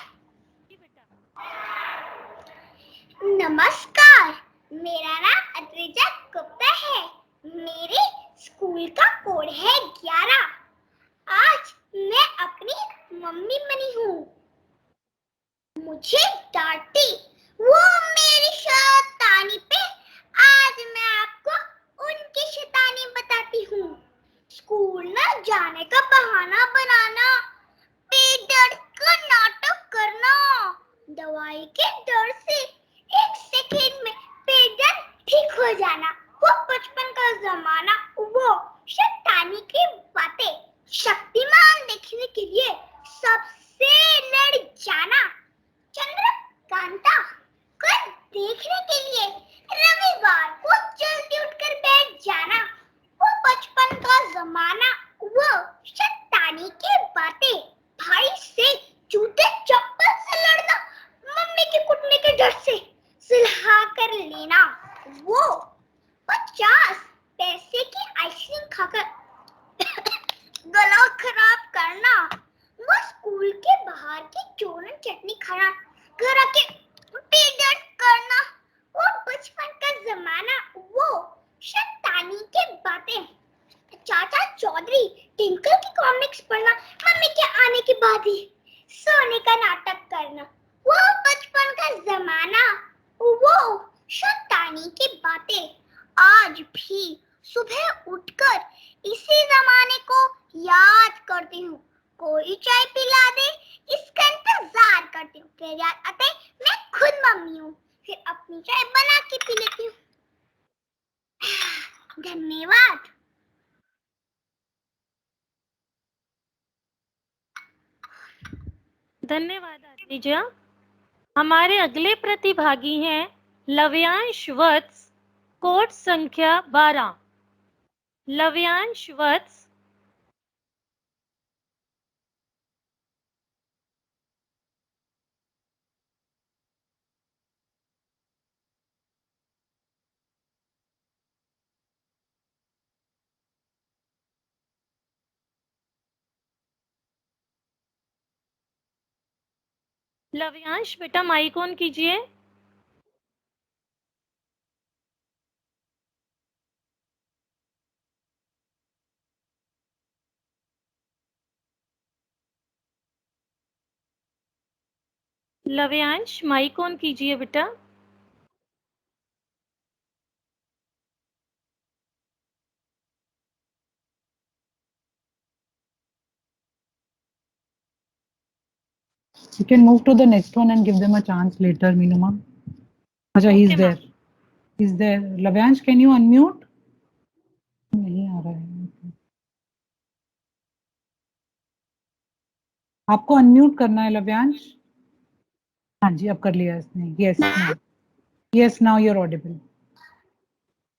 नमस्कार, मेरा नाम आद्रिजा गुप्ता है। मेरे स्कूल का कोड है 11। आज मैं अपनी मम्मी बनी हूँ। मुझे डांटी वो मेरी शैतानी पे। आज मैं आपको उनकी शैतानी बताती हूँ। स्कूल न जाने का बहाना बनाना, पेट दर्द का नाटक करना, दवाई के डर से 1 सेकेंड में पेट दर्द ठीक हो जाना, वो बचपन का जमाना, वो शैतानी की बातें, शक्तिमान देखने के लिए सबसे लड़ जाना, चंद्रकांता कल देखने के लिए रविवार को जल्दी उठकर बैठ जाना, वो बचपन का जमाना, वो शैतानी की बातें, भाई से जूते चप्पल से लड़ना, मम्मी के कुटने के डर से सुलहा कर लेना, वो 50 पैसे की आइसक्रीम खाकर गला खराब करना, वो स्कूल के बाहर की चूरन चटनी खाना, घर आके पेट दर्द करना, वो बचपन का जमाना, वो शैतानी की बातें, चाचा चौधरी टिंकल की कॉमिक्स पढ़ना, मम्मी के आने के बाद ही सोने का नाटक करना, वो बचपन का जमाना, वो शैतानी की बातें। आज भी सुबह उठकर इसी जमाने को याद करती हूँ। कोई चाय पिला दे, इसका इंतजार करती हूँ। फिर याद आते मैं खुद मम्मी हूँ, फिर अपनी चाय बना के पी लेती हूँ। धन्यवाद। धन्यवाद आद्रिजा। हमारे अगले प्रतिभागी हैं लव्यांश वत्स, कोड संख्या 12। लव्यांश वत्स। लव्यांश बेटा माइक ऑन कीजिए। लव्यांश माइक ऑन कीजिए बेटा। You can move to the next one and give them a chance later, Meenu ma'am. Acha, he's there. He's there. Lavyansh, can you unmute? नहीं आ रहा है। आपको अनम्यूट करना है लव्यांश। हाँ जी, अब कर लिया इसने। Yes, now. Yes, now you're audible.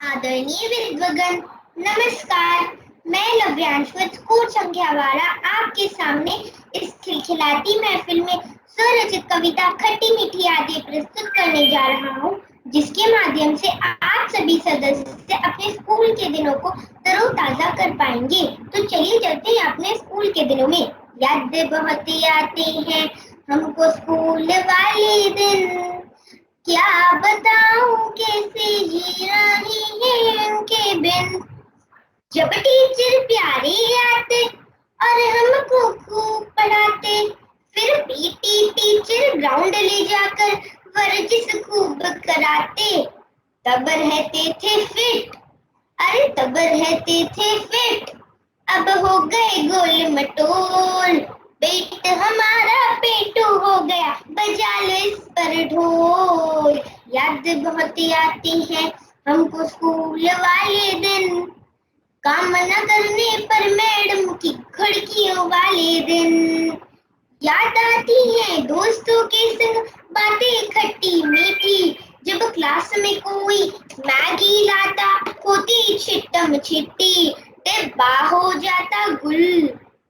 आदरणीय विद्वगण, नमस्कार। मैं लव्यांश वत्स, कोड संख्या 12 आपके सामने इस खिलखिलाती महफिल में स्वरचित कविता खट्टी मीठी यादें प्रस्तुत करने जा रहा हूँ, जिसके माध्यम से आप सभी सदस्य अपने स्कूल के दिनों को तरोताजा कर पाएंगे। तो चलिए चलते हैं अपने स्कूल के दिनों में। यादें बहुत आते हैं हमको स्कूल वाले दिन, क्या बताऊं कैसे जी रही है उनके बिन। जब टीचर प्यारे आते और हमको खूब पढ़ाते, फिर पीटी टीचर ग्राउंड ले जाकर वर्जिश खूब कराते। तब रहते थे फिट, अरे तब रहते थे फिट, अब हो गए गोल मटोल। पेट हमारा पेटू हो गया, बजा लो इस पर ढोल। याद बहुत आती है हमको स्कूल वाले दिन, काम न करने पर मैडम की खिड़कियों वाले दिन। याद आती है दोस्तों के संग बातें खट्टी मीठी छिट्टम छिट्टी, टिब्बा हो जाता गुल,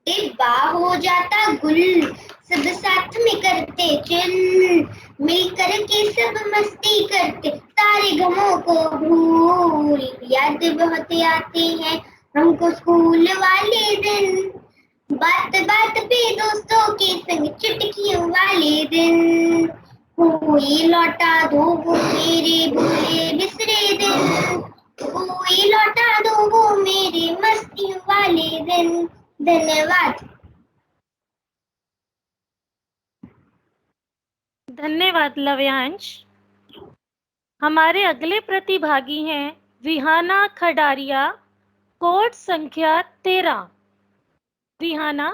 टिब्बा हो जाता गुल, सब साथ में करते चिल, मिलकर के सब मस्ती करते, सारे गमों को भूल, याद बहुत आते हैं हमको स्कूल वाले दिन, बात बात पे दोस्तों के संग चुटकियों वाले दिन, कोई लौटा दो वो मेरे भूले बिसरे दिन, कोई लौटा दो वो मेरे मस्तियों वाले दिन। धन्यवाद। धन्यवाद लव्यांश। हमारे अगले प्रतिभागी हैं विहाना खडारिया, कोड संख्या 13। विहाना।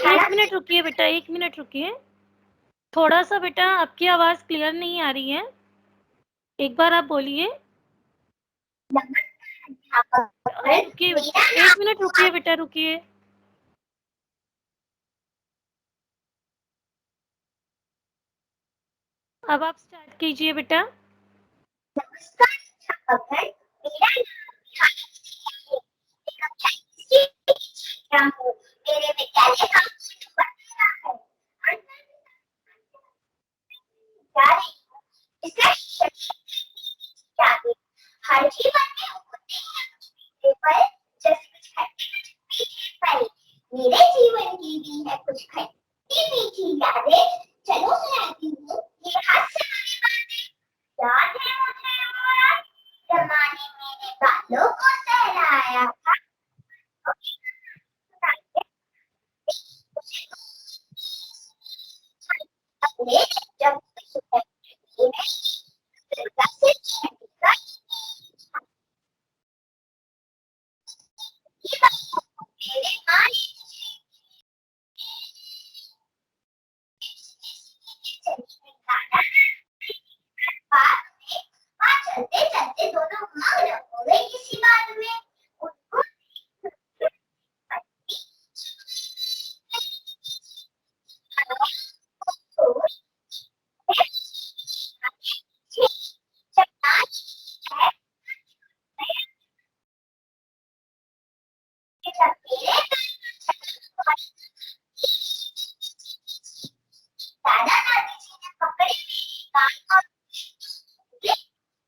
एक मिनट रुकिए बेटा, 1 मिनट रुकिए। थोड़ा सा बेटा आपकी आवाज क्लियर नहीं आ रही है, एक बार आप बोलिए। रुकिए, 1 मिनट रुकिए बेटा, रुकिए। अब आप स्टार्ट कीजिए बेटा। मेरे विद्यालय का हर जीवन में होते हैं पल, जैसे कुछ खट्टी मीठी पल, मेरे जीवन की भी है कुछ खट्टी मीठी यादें, चलो सुनाती हूँ ये हास्य वाली बातें। याद है मुझे वो रात जमाने मेरे बालों को सहलाया था, जब चलते चलते दोनों मग्न हो गए किसी बात में। दादा दादी जी ने पकड़े मेरी गाय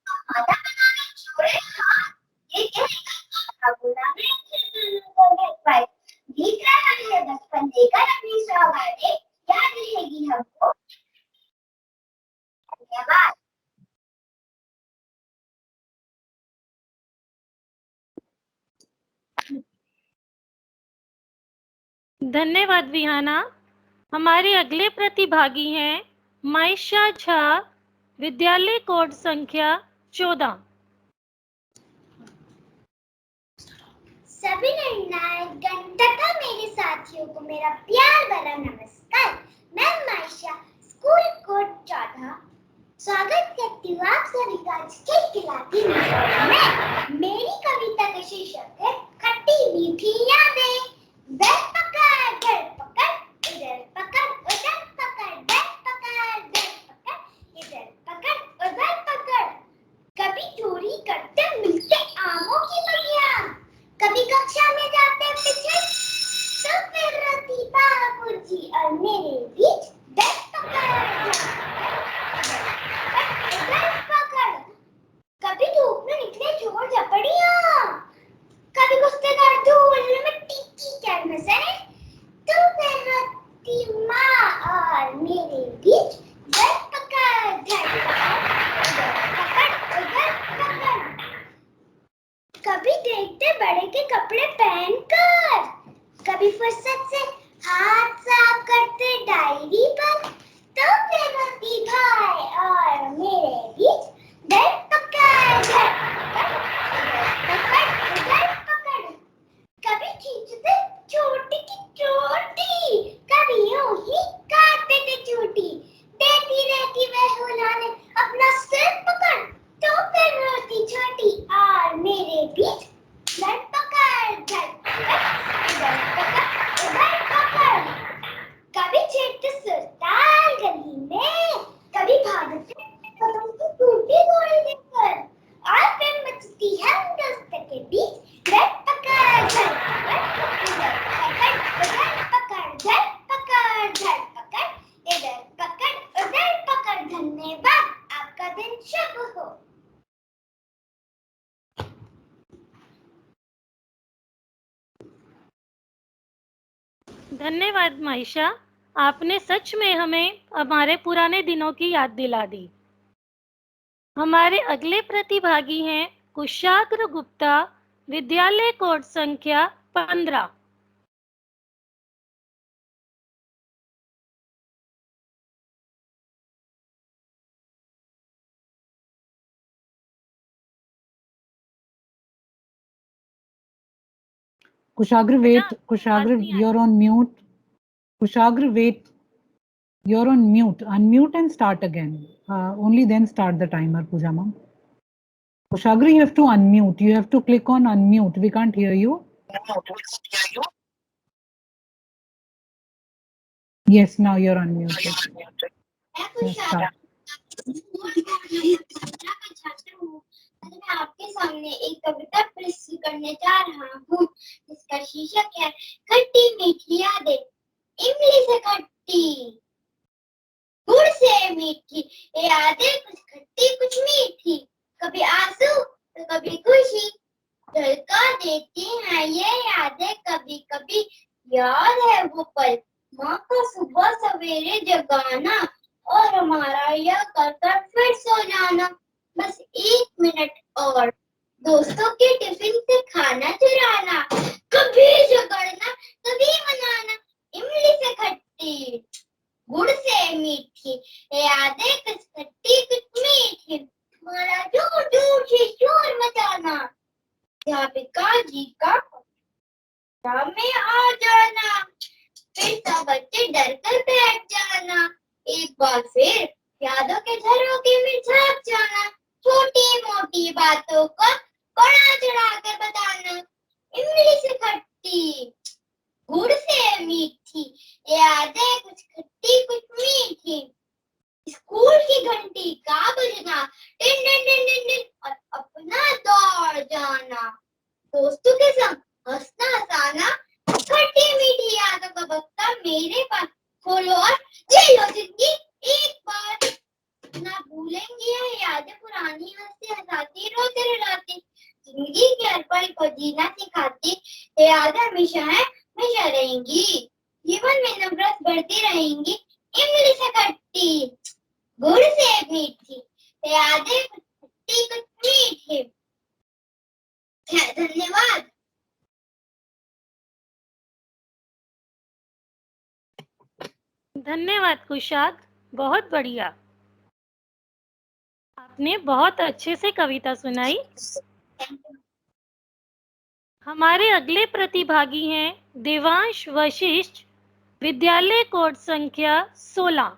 और माता पिता ने छोड़े हाथ, ये कहकर जीत रहा है बचपन देकर अपनी सौगातें, याद रहेगी हमको। धन्यवाद। धन्यवाद विहाना। हमारे अगले प्रतिभागी हैं माइशा झा, विद्यालय कोड संख्या 14। सभी निर्णायक गण तथा मेरे साथियों को मेरा प्यार भरा नमस्कार। मैं माइशा, स्कूल कोड 14 स्वागत करती हूँ आप सभी का आज खिलखिलाती में। मेरी कविता का शीर्षक है खट्टी मीठी यादें। घर पकड़ घर पकड़, इधर पकड़ उधर पकड़, घर पकड़ घर पकड़, इधर पकड़ उधर पकड़। कभी चोरी करते मिलते आमों की बगिया, कभी कक्षा में जाते पीछे, तो फिर रहती बाबू जी और मेरे बीच घर पकड़ घर पकड़। कभी धूप में निकले चोर झपड़ियां, कभी गुस्से कर धूल मिट्टी की कैनवसें, तो फिर रहती माँ और मेरे बीच घर पकड़ घर पकड़ उधर पकड़। कभी देखते बड़े के कपड़े पहनकर, कभी फुर्सत से हाथ साफ करते डायरी पर, तो फिर रहती भाई और मेरे बीच घर पकड़ घर पकड़ उधर पकड़। कभी खींचते छोटी की चोटी, कभी यूं ही काटते थे चोटी, देती रहती वह हुलाने अपना सिर पकड़, तो फिर रोती छोटी और मेरे बीच घर पकड़ घर पकड़ उधर पकड़। कभी छेड़ते सुरताल धन्यवाद माइशा, आपने सच में हमें हमारे पुराने दिनों की याद दिला दी। हमारे अगले प्रतिभागी हैं कुशाग्र गुप्ता, विद्यालय कोड संख्या 15। Kushagra, wait. Kushagra, you're on mute. Kushagra, wait. You're on mute. Unmute and start again. Only then start the timer, Pooja ma'am. Kushagra, you have to unmute. You have to click on unmute. We can't hear you. Yes, now you're unmuted. Yes, start. मैं आपके सामने एक कविता प्रस्तुत करने जा रहा हूँ जिसका शीर्षक है खट्टी मीठी यादें। इमली से खट्टी, गुड़ से मीठी, ये यादें कुछ खट्टी कुछ मीठी, कभी आंसू तो कभी खुशी, झलका देती हैं ये यादें कभी कभी। याद है वो पल, माँ का सुबह सवेरे जगाना और हमारा यह कर फिर सो जाना। बस 1 मिनट और दोस्तों के टिफिन से खाना चुराना, कभी झगड़ना कभी मनाना। इमली से खट्टी, गुड़ से मीठी, यादें कुछ खट्टी कुछ मीठी, हमारा दूर दूर से शोर मचाना। अध्यापिका जी का में आ जाना, फिर सब बच्चे डर कर बैठ जाना। एक बार फिर यादों के झरोखे में झांक जाना, छोटी मोटी बातों का बड़ा चढ़ा कर बताना। इमली से खट्टी, गुड़ से मीठी, यादें कुछ खट्टी कुछ मीठी। स्कूल की घंटी का बजना, टिन टिन टिन टिन टिन, और अपना दौड़ जाना। दोस्तों के संग हंसना हंसाना, खट्टी मीठी यादों का बक्सा मेरे पास खोलो और ले लो जिंदगी एक बार। ना भूलेंगे ये यादें पुरानी, हंसते हंसाती रोते रुलाती, जिंदगी के हर पल को जीना सिखाती। ये यादें हमेशा है हमेशा रहेंगी, जीवन में नफरत बढ़ती रहेंगी। इमली से खट्टी, गुड़ से मीठी, यादें कुछ खट्टी कुछ मीठी। धन्यवाद। धन्यवाद कुशाग, बहुत बढ़िया। आपने बहुत अच्छे से कविता सुनाई। हमारे अगले प्रतिभागी हैं देवांश वशिष्ठ, विद्यालय कोड संख्या 16।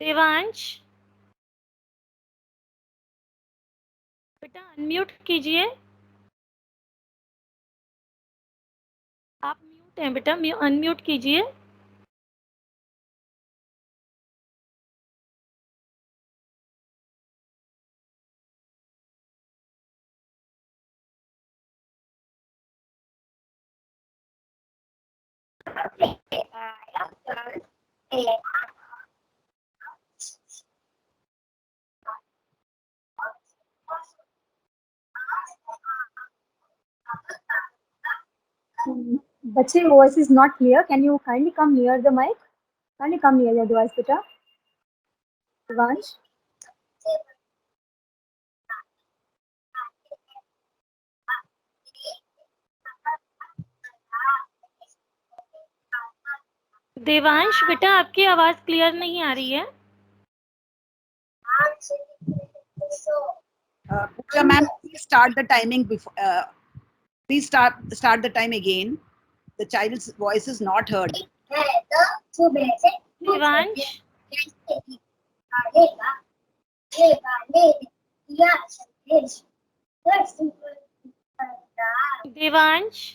देवांश, बेटा अनम्यूट कीजिए। आप म्यूट हैं बेटा, अनम्यूट कीजिए। Bache, your voice is not clear. Can you kindly come near the mic? Kindly come near your device, beta. Devansh. Devansh बेटा, आपकी आवाज क्लियर नहीं आ रही है। Pooja ma'am, please start the timing before. Please start the time again. The child's voice is not heard. Devansh, Devansh,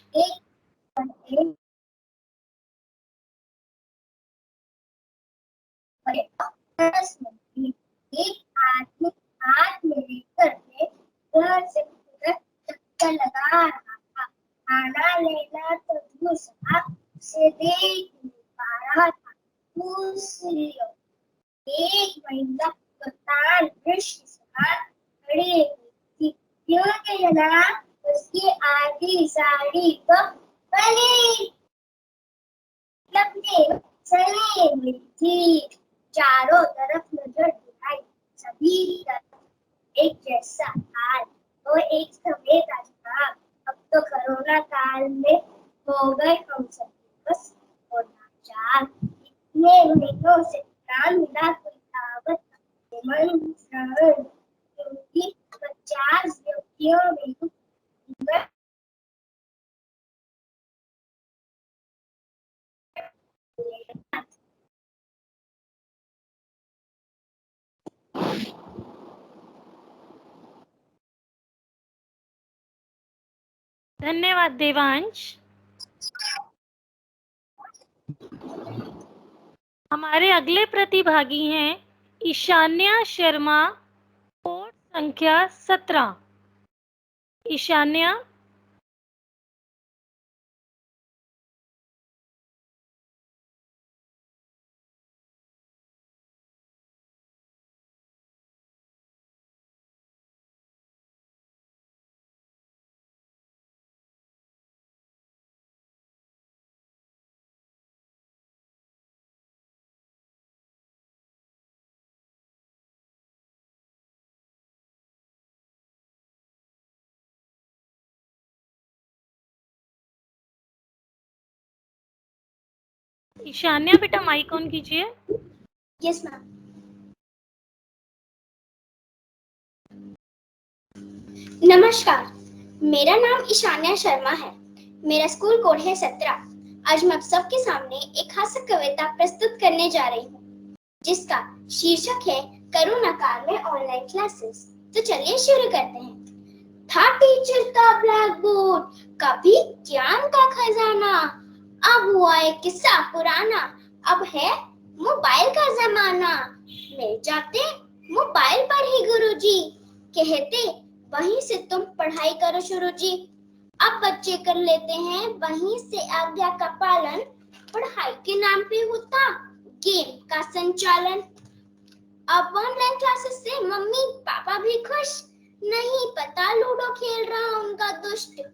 एक आदमी हाथ में लेकर के घर से चक्कर लगा रहा था। खाना लेना तो दूसरा उसे देख नहीं पा रहा था। दूसरी ओर एक महिला कप्तान दृश्य से खड़ी हुई थी, क्योंकि यहाँ उसकी आधी साड़ी तो बनी लपटे चले मिठी, चारों तरफ नजर दिखाई, सभी तरफ एक जैसा हाल, वो एक सफेद आसमान। अब तो कोरोना काल में हो गए हम सब बस और नाचार, इतने महीनों से काम मिला कोई दावत मन श्रावण, क्योंकि 50 व्यक्तियों में धन्यवाद देवांश। हमारे अगले प्रतिभागी हैं ईशान्या शर्मा, कोड संख्या 17। ईशान्या। ईशान्या बेटा माइक ऑन कीजिए। Yes ma'am. नमस्कार, मेरा नाम ईशान्या शर्मा है। मेरा स्कूल कोड है 17। आज मैं आप सबके सामने एक हास्य कविता प्रस्तुत करने जा रही हूँ, जिसका शीर्षक है कोरोना काल में ऑनलाइन क्लासेस। तो चलिए शुरू करते हैं। था टीचर का ब्लैक बोर्ड, कभी ज्ञान का खजाना, अब हुआ एक किस्सा पुराना, अब है मोबाइल का जमाना। मिल जाते मोबाइल पर ही गुरुजी, कहते वहीं से तुम पढ़ाई करो शुरू जी। अब बच्चे कर लेते हैं वहीं से आज्ञा का पालन, पढ़ाई के नाम पे होता गेम का संचालन। अब ऑनलाइन क्लासेस से मम्मी पापा भी खुश, नहीं पता लूडो खेल रहा उनका दुष्ट।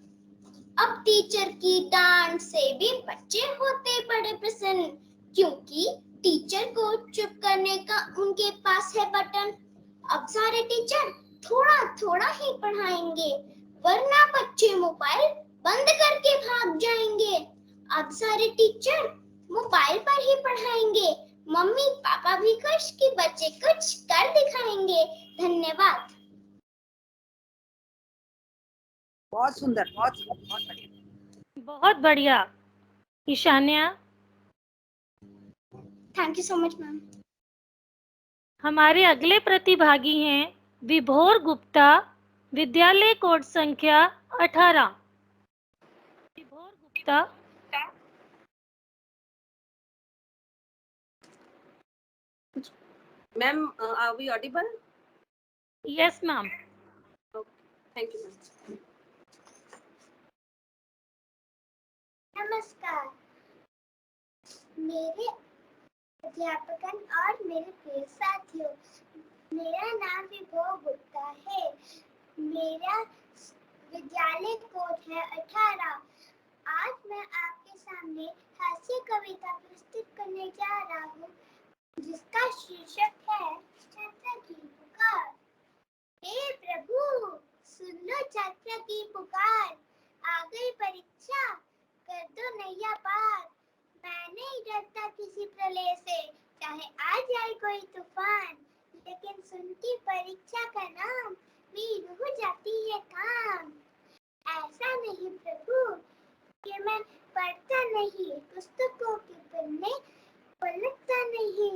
अब टीचर की डांट से भी बच्चे होते बड़े प्रसन्न, क्योंकि टीचर को चुप करने का उनके पास है बटन। अब सारे टीचर थोड़ा थोड़ा ही पढ़ाएंगे, वरना बच्चे मोबाइल बंद करके भाग जाएंगे। अब सारे टीचर मोबाइल पर ही पढ़ाएंगे, मम्मी पापा भी खुश कि बच्चे कुछ कर दिखाएंगे। धन्यवाद। बहुत सुंदर, बहुत सुंदर, बहुत बढ़िया। बहुत बढ़िया Ishanya. Thank you so much ma'am. हमारे अगले प्रतिभागी हैं विभोर गुप्ता, विद्यालय कोड संख्या 18। विभोर Gupta. Ma'am, are we audible? Yes ma'am. Thank you, ma'am. नमस्कार, मेरे अध्यापकन और मेरे प्रिय साथियों, मेरा नाम विभोर गुप्ता है। मेरा विद्यालय कोड है 18। आज मैं आपके सामने हास्य कविता प्रस्तुत करने जा रहा हूँ, जिसका शीर्षक है छात्र की पुकार। हे प्रभु, सुन लो छात्र की पुकार, आ गई परीक्षा, कर दो नैया पार। मैं नहीं डरता किसी प्रलय से, चाहे आ जाए कोई तूफान, लेकिन सुनती परीक्षा का नाम वीर हो जाती है काम। ऐसा नहीं प्रभु कि मैं पढ़ता नहीं, पुस्तकों के पन्ने पलटता नहीं,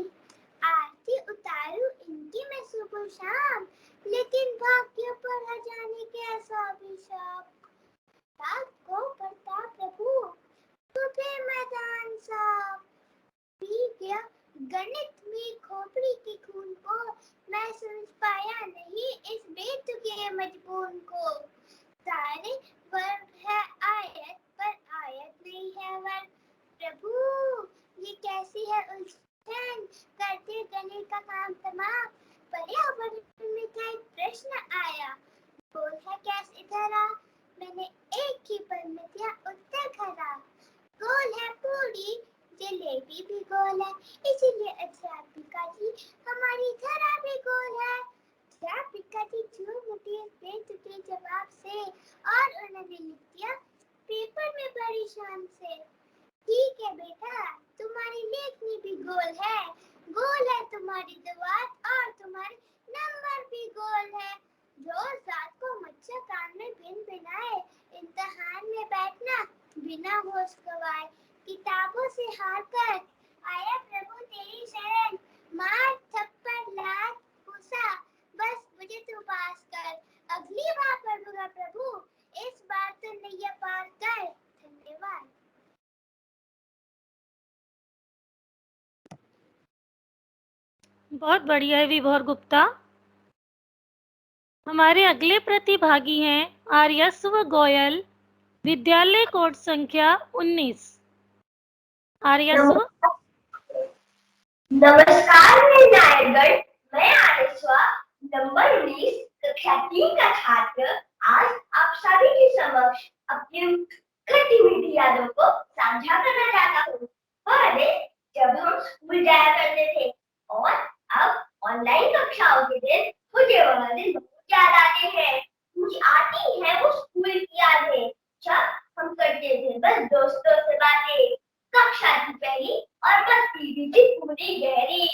आरती उतारू इनकी मैं सुबह शाम, लेकिन भाग्य पर आ जाने के ऐसा अभिशाप। रात को पढ़ता प्रभु, सुबह मैदान साफ, पी गया गणित में खोपड़ी के खून को, मैं समझ पाया नहीं इस बेतुके मजबून को। सारे वर्ग है आयत पर आयत नहीं है वर्ग, प्रभु ये कैसी है उलझन, करते गणित का काम तमाम, पर्यावरण में क्या एक प्रश्न आया, बोल है कैसे धरा, मैंने न होश गवाए, किताबों से हार कर आया प्रभु तेरी शरण, मार थप्पड़ लात घूसा, बस मुझे तू पास कर, अगली बार पढ़ूंगा प्रभु, इस बार तो नैया पार कर। धन्यवाद। बहुत बढ़िया है विभोर गुप्ता। हमारे अगले प्रतिभागी हैं आर्यस्व गोयल, विद्यालय कोड संख्या 19। आर्यस्व। नमस्कार निर्णायकगण, मैं आर्यस्व नंबर 19 कक्षा 3 का छात्र आज आप सभी के समक्ष अपनी खट्टी मीठी यादों को साझा करना चाहता हूँ। पहले जब हम स्कूल जाया करते थे और अब ऑनलाइन कक्षाओं के दिन मुझे वह दिन बहुत याद आते हैं। मुझे आती है वो स्कूल की यादें जब हम करते थे बस दोस्तों से बातें, कक्षा की पहली और बस पीटी की पूरी गहरी।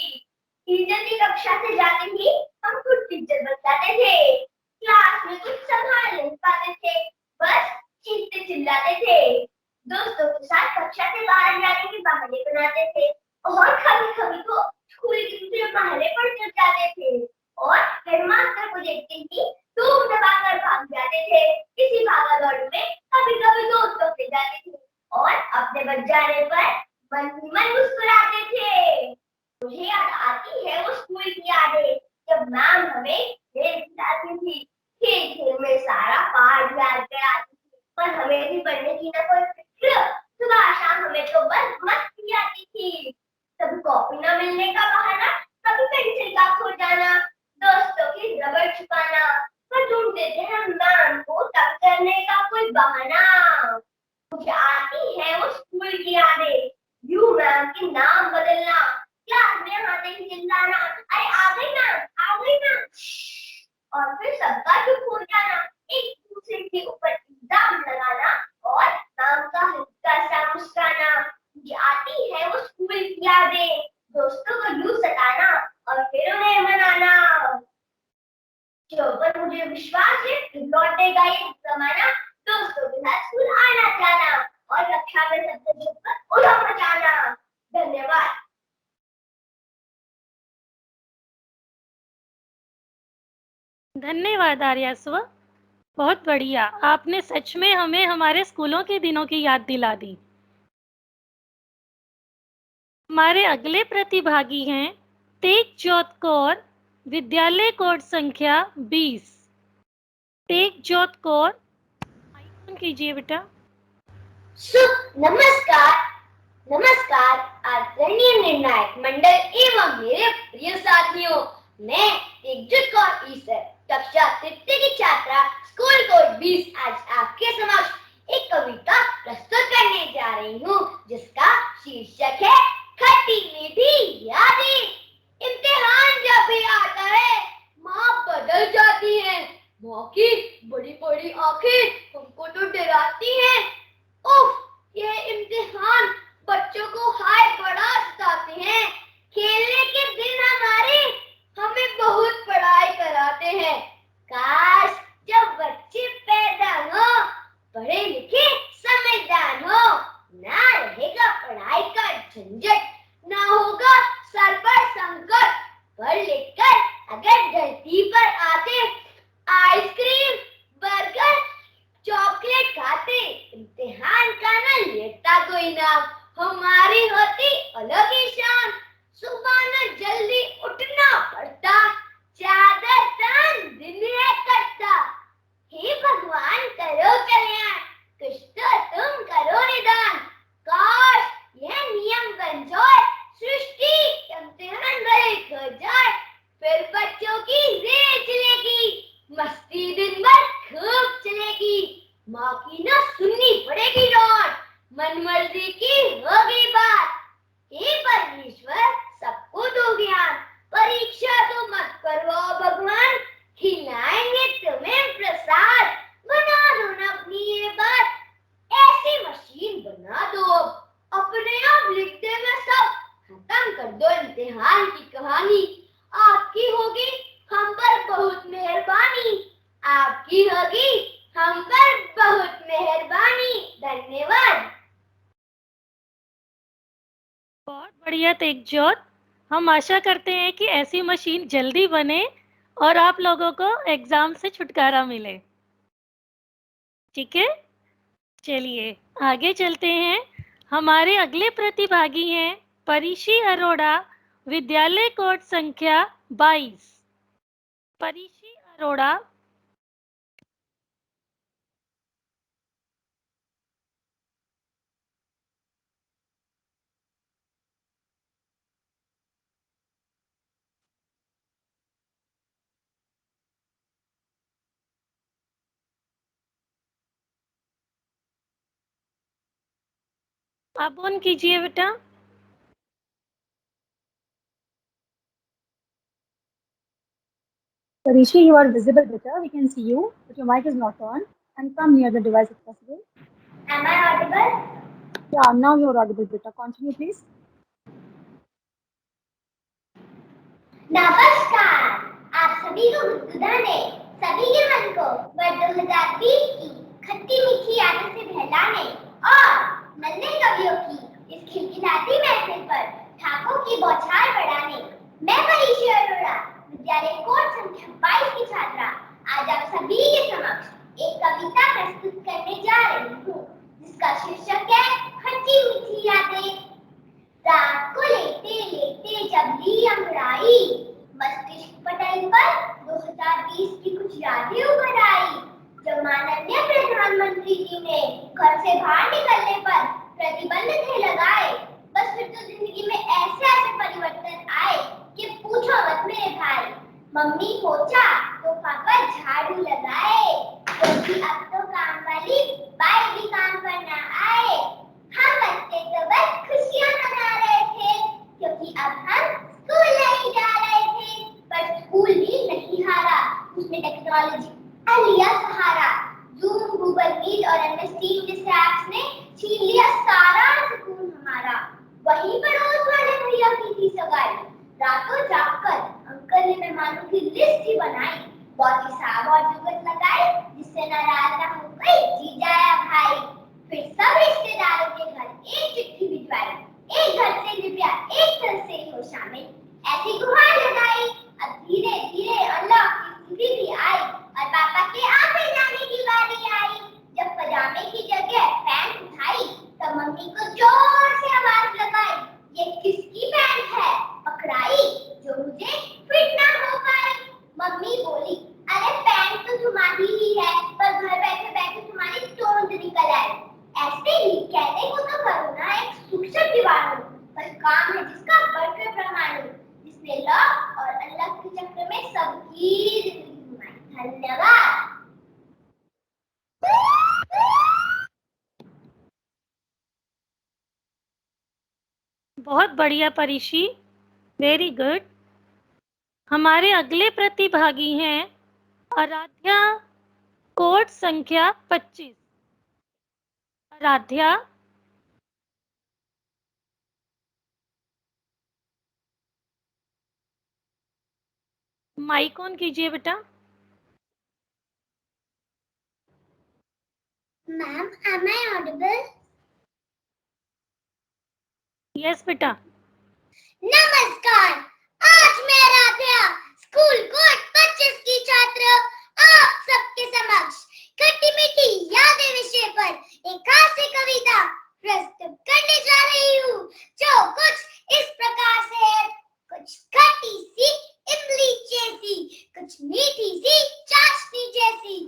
टीचर की कक्षा से जाते ही हम खुद टीचर बन जाते थे, क्लास में कुछ संभाल नहीं पाते थे, बस चीखते चिल्लाते थे, दोस्तों के साथ कक्षा से बाहर जाने के बहाने बनाते थे और कभी-कभी तो स्कूल के दूसरे बहाने पर चल जाते थे और हेडमास्टर को देखते ही धूम दबाकर भाग जाते थे। इसी भागा दौड़ में कभी-कभी दोस्तों से जाते थे और अपने बच जाने पर मन ही मन मुस्कुराते थे। मुझे याद आती है वो स्कूल की यादें जब मैम हमें खेल खिलाती थी, खेल में सारा पाठ याद कराती थी पर हमें भी पढ़ने की न कोई फिक्र। सुबह शाम हमें तो बस मस्ती आती थी, कभी कॉपी न मिलने का बहाना, कभी पेंसिल का खो जाना, दोस्तों की रबड़ छुपाना, पर ढूंढते थे हम मैम को तब करने का कोई बहाना। मुझे आती है वो स्कूल की यादें, यू मैम के नाम बदलना, क्लास में आते ही चिल्लाना, अरे आ गई ना, आ गई ना, और फिर सबका चुप हो जाना, एक दूसरे के ऊपर इल्जाम लगाना और नाम का हल्का सा मुस्कुराना। मुझे आती है वो स्कूल की यादें, दोस्तों को यूं सताना और फिर उन्हें मनाना। जो पर मुझे विश्वास है कि लौटेगा ये जमाना, दोस्तों के साथ स्कूल आना जाना और कक्षा में सबसे छुपकर उड़म मचाना। धन्यवाद। धन्यवाद आर्यस्व, बहुत बढ़िया। आपने सच में हमें हमारे स्कूलों के दिनों की याद दिला दी। हमारे अगले प्रतिभागी हैं तेजजोत कौर, विद्यालय कोड संख्या 20। तेजजोत कौर, आइकन कीजिए बेटा। नमस्कार नमस्कार आदरणीय निर्णायक मंडल एवं मेरे प्रिय साथियों, मैं तेजजोत कौर ईसर कक्षा 3 की छात्रा स्कूल कोड 20 आज आपके समक्ष एक कविता प्रस्तुत करने जा रही हूँ जिसका शीर्षक है खट्टी मीठी यादें। इम्तिहान जब भी आता है माँ बदल जाती है, माँ की बड़ी बड़ी आंखें हमको तो डराती हैं। उफ, ये इम्तिहान बच्चों को हाय बड़ा सताते हैं, खेलने के दिन हमारे हमें बहुत पढ़ाई कराते हैं। काश जब बच्चे पैदा हो पढ़े लिखे समझदार हो, ना रहेगा पढ़ाई का झंझट, ना होगा सर पर संकट, पढ़ लिख कर अगर धरती पर आते आइसक्रीम बर्गर चॉकलेट खाते, इम्तिहान का न लेता कोई नाम, हमारी होती अलग ही शान। सुबह न जल्दी उठना पड़ता, चादर तान दिन है कटता। हे भगवान करो कल्याण, कुछ तो तुम करो निदान। काश यह नियम बन जाए, सृष्टि इम्तिहान भले खो जाए, फिर बच्चों की रेल चलेगी, मस्ती दिन भर खूब चलेगी। माँ की ना सुननी पड़ेगी डांट, मन मर्जी की होगी बात। हे परमेश्वर सबको दो ज्ञान, परीक्षा तो मत करवाओ भगवान, खिलाएंगे तुम्हें प्रसाद, बना दो ना अपनी ये बात, ऐसी मशीन बना दो अपने आप लिखते में सब, खत्म कर दो इम्तिहान की कहानी। आपकी होगी हम पर बहुत मेहरबानी, आपकी होगी हम पर बहुत मेहरबानी। धन्यवाद। बहुत बढ़िया तेजजोत। हम आशा करते हैं कि ऐसी मशीन जल्दी बने और आप लोगों को एग्जाम से छुटकारा मिले। ठीक है, चलिए आगे चलते हैं। हमारे अगले प्रतिभागी हैं परिशी अरोड़ा, विद्यालय कोड संख्या 22। परिशी अरोड़ा। आप ऑन कीजिए बेटा। Parishi, you are visible better. We can see you, but your mic is not on. And come near the device if possible. Am I audible? Yeah, now you're audible better. Continue, please. नमस्कार, आप सभी को गुदगुदाने, सभी के मन को वर्ष 2020 की खट्टी मीठी यादों से बहलाने और नन्हे कवियों की इस खिलखिलाती महफिल पर ठाकों की बौछार बढ़ाने मैं परिशी अरोड़ा, विद्यालय कोड संख्या 22 की छात्रा, आज आप सभी के समक्ष एक कविता प्रस्तुत करने जा रही हूँ, जिसका शीर्षक है खट्टी मीठी यादें। रात को लेटे लेटे जब ली अंगड़ाई, मस्तिष्क पटल पर 2020 की कुछ यादें उभर आई। जब माननीय प्रधानमंत्री जी ने घर से बाहर निकलने पर प्रतिबंध थे लगाए, बस फिर तो जिंदगी में ऐसे ऐसे परिवर्तन आए कि पूछो मत मेरे भाई। मम्मी पोछा तो पापा झाड़ू लगाए, क्योंकि अब तो काम वाली बाई भी काम पर ना आए। हम बच्चे तो बस खुशियां मना रहे थे, क्योंकि अब हम स्कूल नहीं जा रहे थे। पर स्कूल भी नहीं हारा, उसने टेक्नोलॉजी का लिया सहारा। जूम, गूगल मीट और एमएस टीम जैसे ऐप्स ने छीन लिया सारा सुकून हमारा। वहीं पड़ोस वाले भैया की थी सगाई, रातों जागकर अंकल ने मेहमानों की लिस्ट ही बनाई। बहुत हिसाब और जुगत लगाई, जिससे नाराज ना हो गई जी जाया भाई। फिर सब रिश्तेदारों के घर एक चिट्ठी भिजवाई, एक घर से कृपया एक तरह से हो शामिल, ऐसी गुहार लगाई। अब धीरे धीरे अल्लाह की स्थिति भी आई और पापा के आते जाने की बारी आई। जब पजामे की जगह पैंट उठाई, तब मम्मी को जोर से आवाज लगाई, ये किसकी पैंट है? पकड़ाई जो मुझे फिट ना हो पाई। मम्मी बोली, अरे पैंट तो तुम्हारी ही है, पर घर बैठे बैठे तुम्हारी टोंद निकल आई। ऐसे ही कहने को तो करुणा एक सूक्ष्म दीवार, पर काम है जिसका बढ़कर परमाणु, जिसने लव और अल्लाह के चक्र में सबकी जिंदगी घुमाई। धन्यवाद। बहुत बढ़िया परिशी, वेरी गुड। हमारे अगले प्रतिभागी हैं आराध्या, कोड संख्या 25। आराध्या। माइक ऑन कीजिए बेटा। Ma'am, am I audible? Yes बेटा। नमस्कार, आज मैं आराध्या, स्कूल कोड 25 की छात्र, आप सबके समक्ष खट्टी मीठी यादें विषय पर एक हास्य कविता प्रस्तुत करने जा रही हूँ, जो कुछ इस प्रकार से है। कुछ खट्टी सी इमली जैसी, कुछ मीठी सी चाशनी जैसी,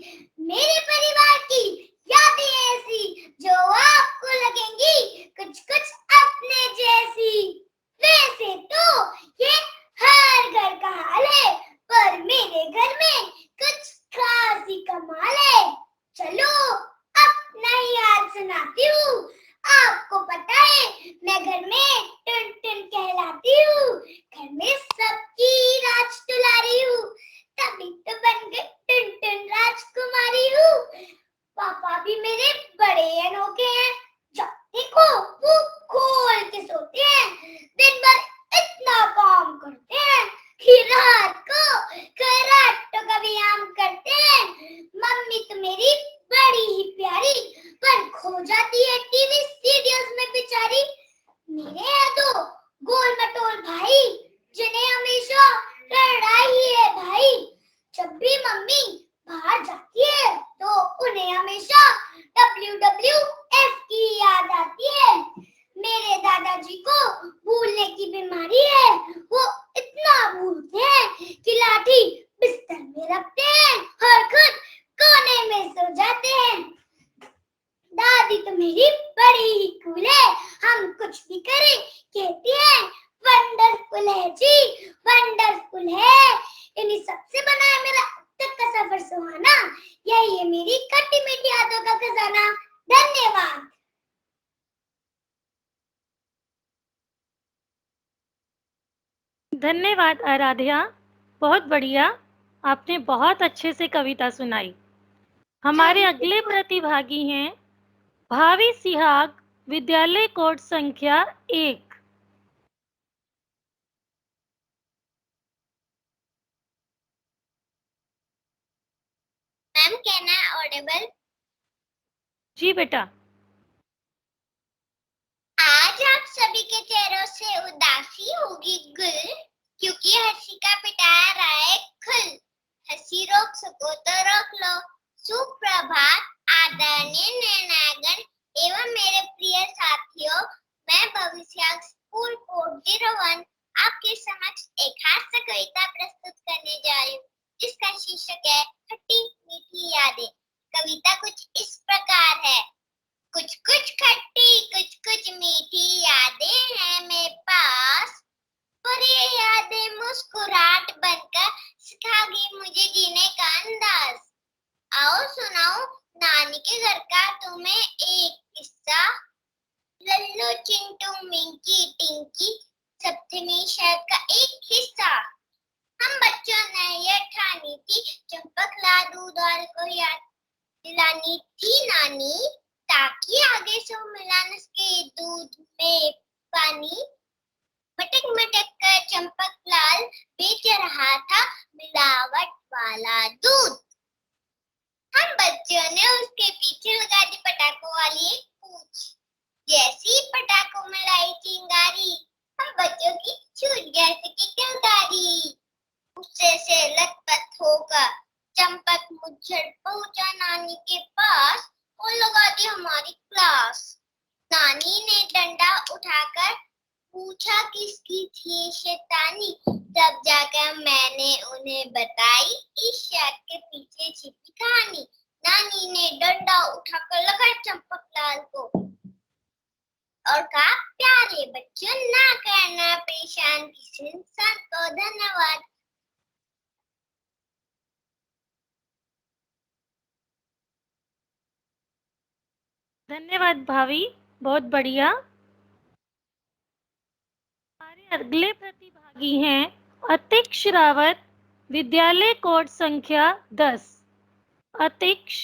मेरे परिवार की यादें ऐसी, जो आपको लगेंगी कुछ कुछ अपने जैसी। वैसे तो ये हर घर का हाल है, पर मेरे घर में कुछ खास ही कमाल है। चलो अपना ही हाल सुनाती हूँ। आपको पता है मैं घर में टुन टुन कहलाती हूँ, घर में सबकी राज दुलारी हूँ, तभी तो बन गई टुन टुन राजकुमारी हूँ। पापा भी मेरे बड़े अनोखे हैं, जब देखो वो खोल के सोते हैं, दिन भर इतना काम करते हैं कि रात को कराटों का व्यायाम करते हैं। मम्मी तो मेरी बड़ी ही प्यारी, पर खो जाती है टीवी सीरियल्स में बेचारी। मेरे यहाँ तो कवि तो मेरी बड़ी ही कूल है, हम कुछ भी करें कहती है वंडरफुल है जी, वंडरफुल है। इन्हीं सबसे बना है मेरा अब तक का सफर सुहाना, यही है मेरी खट्टी मीठी यादों का खजाना। धन्यवाद। धन्यवाद आराध्या, बहुत बढ़िया, आपने बहुत अच्छे से कविता सुनाई। हमारे अगले प्रतिभागी हैं भावी सिहाग, विद्यालय कोड संख्या 1। मैम कहना है ऑडिबल? जी बेटा। आज आप सभी के चेहरों से उदासी होगी गुल, क्योंकि हंसी का पिटाया रहा है खुल। हंसी रोक सको तो रोक लो। सुप्रभात आदरणीय निर्णायकगण एवं मेरे प्रिय साथियों, मैं भविष्य स्कूल कोड 01 आपके समक्ष एक हास्य कविता प्रस्तुत करने जा रही हूँ, जिसका शीर्षक है खट्टी मीठी यादें। कविता कुछ इस प्रकार है। कुछ कुछ खट्टी कुछ कुछ मीठी यादें हैं मेरे पास, पर ये यादें मुस्कुराहट बनकर सिखागी मुझे जीने का अंदाज। आओ सुनाओ नानी के घर का तुम्हें एक किस्सा। लल्लू चिंटू मिंकी टिंकी सप्तमी शहर का एक हिस्सा। हम बच्चों ने यह ठानी थी, चंपक ला दूध और को याद दिलानी थी नानी, ताकि आगे से मिला न सके दूध में पानी। मटक मटक कर चंपक लाल बेच रहा था मिलावट वाला दूध। हम बच्चों ने उसके पीछे लगा दी पटाखों वाली एक पूछ। जैसी पटाखों में लाई चिंगारी, हम बच्चों की छूट गैस की किलकारी। उससे से लथपथ होकर चंपक मुझझड़ पहुंचा नानी के पास और लगा दी हमारी क्लास। नानी ने डंडा उठाकर पूछा किसकी थी शैतानी, तब जाकर मैंने उन्हें बताई इस शर्ट के पीछे छिपी कहानी। नानी ने डंडा उठाकर लगाया चंपकलाल को और कहा प्यारे बच्चों ना करना परेशान किसी इंसान को। धन्यवाद। धन्यवाद भावी, बहुत बढ़िया। हमारे अगले प्रतिभागी हैं अतिक्ष रावत, विद्यालय कोड संख्या 10। अतिक्ष।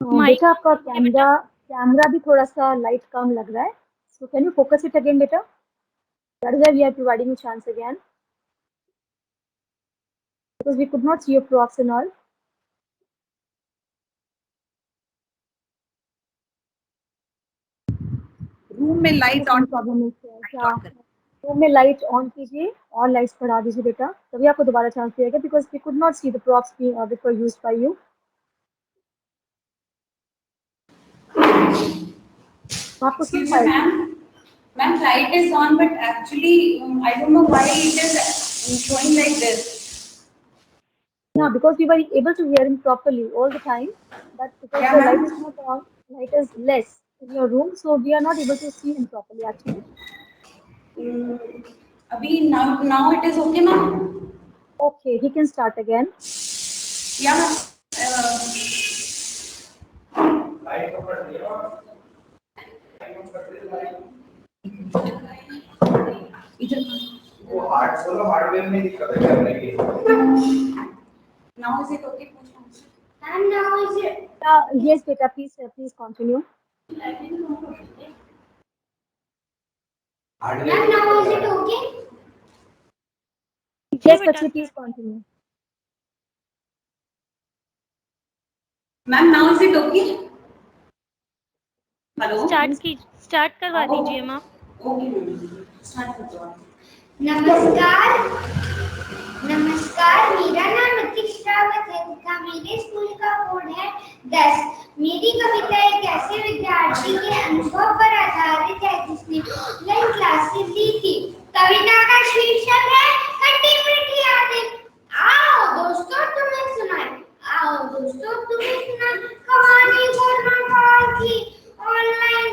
बेटा आपका कैमरा भी थोड़ा सा लाइट कम लग रहा है, so can you focus it again बेटा? That is why we are providing you chance again, because we could not see your props and all. Room में लाइट ऑन प्रॉब्लम है क्या? रूम में लाइट ऑन कीजिए और lights बढ़ा दीजिए बेटा, तभी आपको दोबारा चांस दिया, because we could not see the props being which were used by you. आपको Excuse me, ma'am, light is on, but actually I don't know why it is showing like this. Yeah, because we were able to hear him properly all the time, but because Yeah, the ma'am. light is not on, light is less in your room, so we are not able to see him properly actually. Abhi now it is okay, ma'am. Okay, he can start again. Yeah, ma'am. वो hardware में दिक्कत है करने की। Now is it okay? And now is it? Yes, beta, please continue. And now is it okay? Yes, Pachi, please continue. Ma'am, now is it okay? Hello. Start करवा दीजिए ma'am. नमस्कार, मेरा नाम अतिक्ष रावत है तथा मेरे स्कूल का कोड है 10। मेरी कविता एक ऐसे विद्यार्थी के अनुभव पर आधारित है जिसने ऑनलाइन क्लासेस ली थी। कविता का शीर्षक है खट्टी मीठी यादें। आओ दोस्तों तुम्हें सुनाएं, आओ दोस्तों तुम इतना कहानी बोलना पाओगी, ऑनलाइन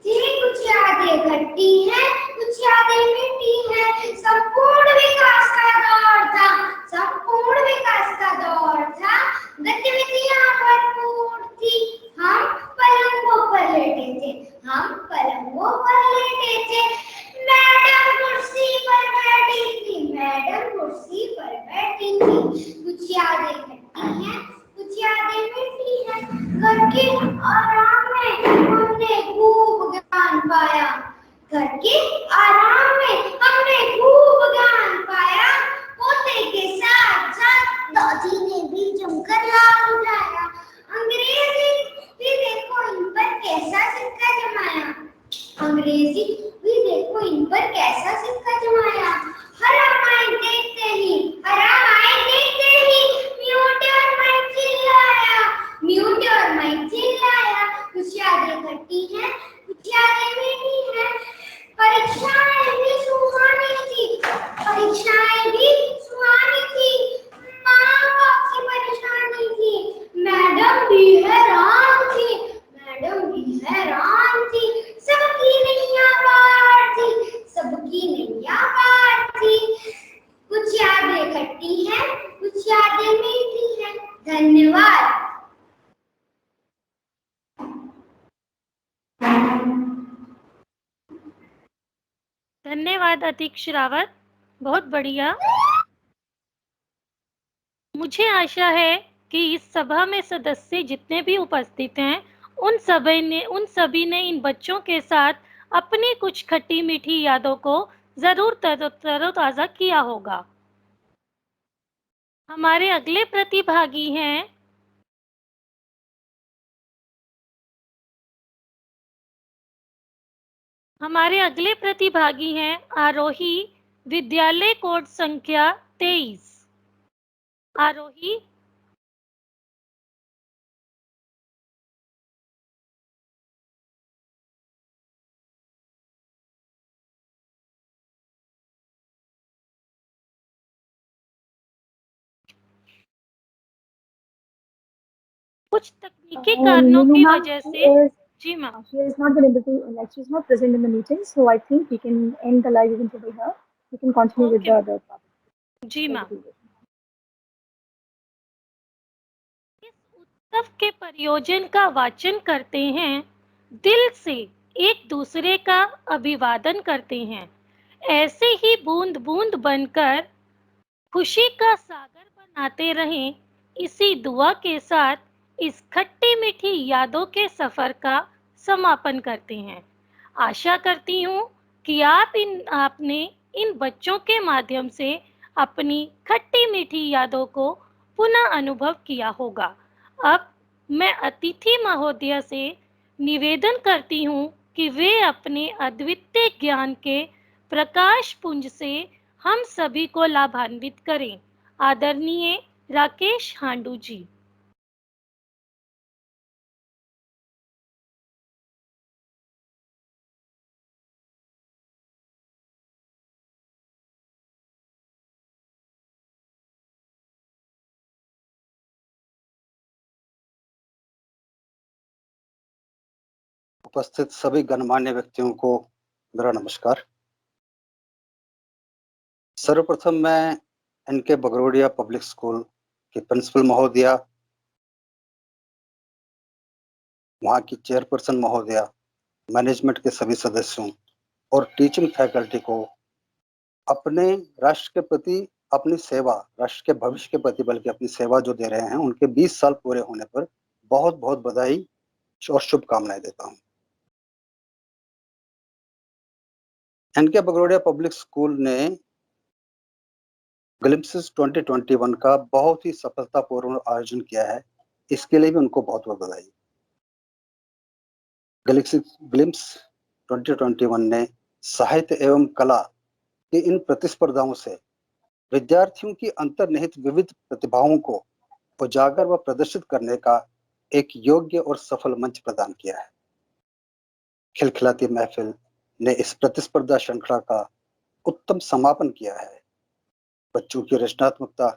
थी, कुछ यादें खट्टी हैं, कुछ यादें मीठी हैं। संपूर्ण विकास का दौर था, संपूर्ण विकास का दौर था, गतिविधियां भरपूर थी। हम पलंगों पर लेटे थे, हम पलंगों पर लेटे थे। मैडम कुर्सी पर बैठी थी, मैडम कुर्सी पर बैठी थी। कुछ यादें खट्टी हैं, कुछ यादें मीठी हैं। घर के आराम में हमने खूब ज्ञान पाया, घर के आराम में हमने खूब ज्ञान पाया। पोते के साथ साथ दादी ने भी जमकर लाभ उठाया। अंग्रेजी भी देखो इन पर कैसा सिक्का जमाया, अंग्रेजी भी देखो इन पर कैसा सिक्का जमाया। हरा माई देखते ही, हरा माई देखते ही म्यूट और माइक चिल्लाया, म्यूट और माइक चिल्लाया। कुछ यादें खट्टी हैं, कुछ यादें मीठी हैं। परीक्षाएं भी सुहानी थी, परीक्षाएं भी सुहानी थी। माँ बाप की परेशानी थी, मैडम भी हैरान थी, मैडम भी हैरान थी। सबकी नैया पार थी, सबकी नैया पार थी। कुछ यादें खट्टी हैं, कुछ यादें मीठी हैं। धन्यवाद। धन्यवाद अतीक रावत, बहुत बढ़िया। मुझे आशा है कि इस सभा में सदस्य जितने भी उपस्थित हैं उन सभी ने इन बच्चों के साथ अपनी कुछ खट्टी मीठी यादों को जरूर तरोताजा किया होगा। हमारे अगले प्रतिभागी हैं आरोही, विद्यालय कोड संख्या 23। आरोही, कुछ तकनीकी कारणों की वजह से जी ma'am, she is not been able to, like, she's not present in the meeting, so I think we can end the live event over here. We can continue with the other part. जी ma'am. इस उत्सव के प्रयोजन का वाचन करते हैं, दिल से एक दूसरे का अभिवादन करते हैं। ऐसे ही बूंद बूंद बनकर खुशी का सागर बनाते रहें, इसी दुआ के साथ इस खट्टी मीठी यादों के सफर का समापन करते हैं। आशा करती हूँ कि आपने इन बच्चों के माध्यम से अपनी खट्टी मीठी यादों को पुनः अनुभव किया होगा। अब मैं अतिथि महोदया से निवेदन करती हूँ कि वे अपने अद्वितीय ज्ञान के प्रकाश पुंज से हम सभी को लाभान्वित करें। आदरणीय राकेश हांडू जी। उपस्थित सभी गणमान्य व्यक्तियों को मेरा नमस्कार। सर्वप्रथम मैं एनके बगरोडिया पब्लिक स्कूल के प्रिंसिपल महोदया, वहाँ की चेयरपर्सन महोदया, मैनेजमेंट के सभी सदस्यों और टीचिंग फैकल्टी को अपने राष्ट्र के प्रति अपनी सेवा, राष्ट्र के भविष्य के प्रति बल्कि अपनी सेवा जो दे रहे हैं, उनके 20 साल पूरे होने पर बहुत बहुत बधाई और शुभकामनाएं देता हूँ। एनके बगरोडिया पब्लिक स्कूल ने ग्लिम्प्सेस 2021 का बहुत ही सफलतापूर्ण आयोजन किया है, इसके लिए भी उनको बहुत बहुत बधाई। ग्लिम्प्स 2021 ने साहित्य एवं कला की इन प्रतिस्पर्धाओं से विद्यार्थियों की अंतर्निहित विविध प्रतिभाओं को उजागर व प्रदर्शित करने का एक योग्य और सफल मंच प्रदान किया है। खिलखिलाती महफिल ने इस प्रतिस्पर्धा श्रृंखला का उत्तम समापन किया है। बच्चों की रचनात्मकता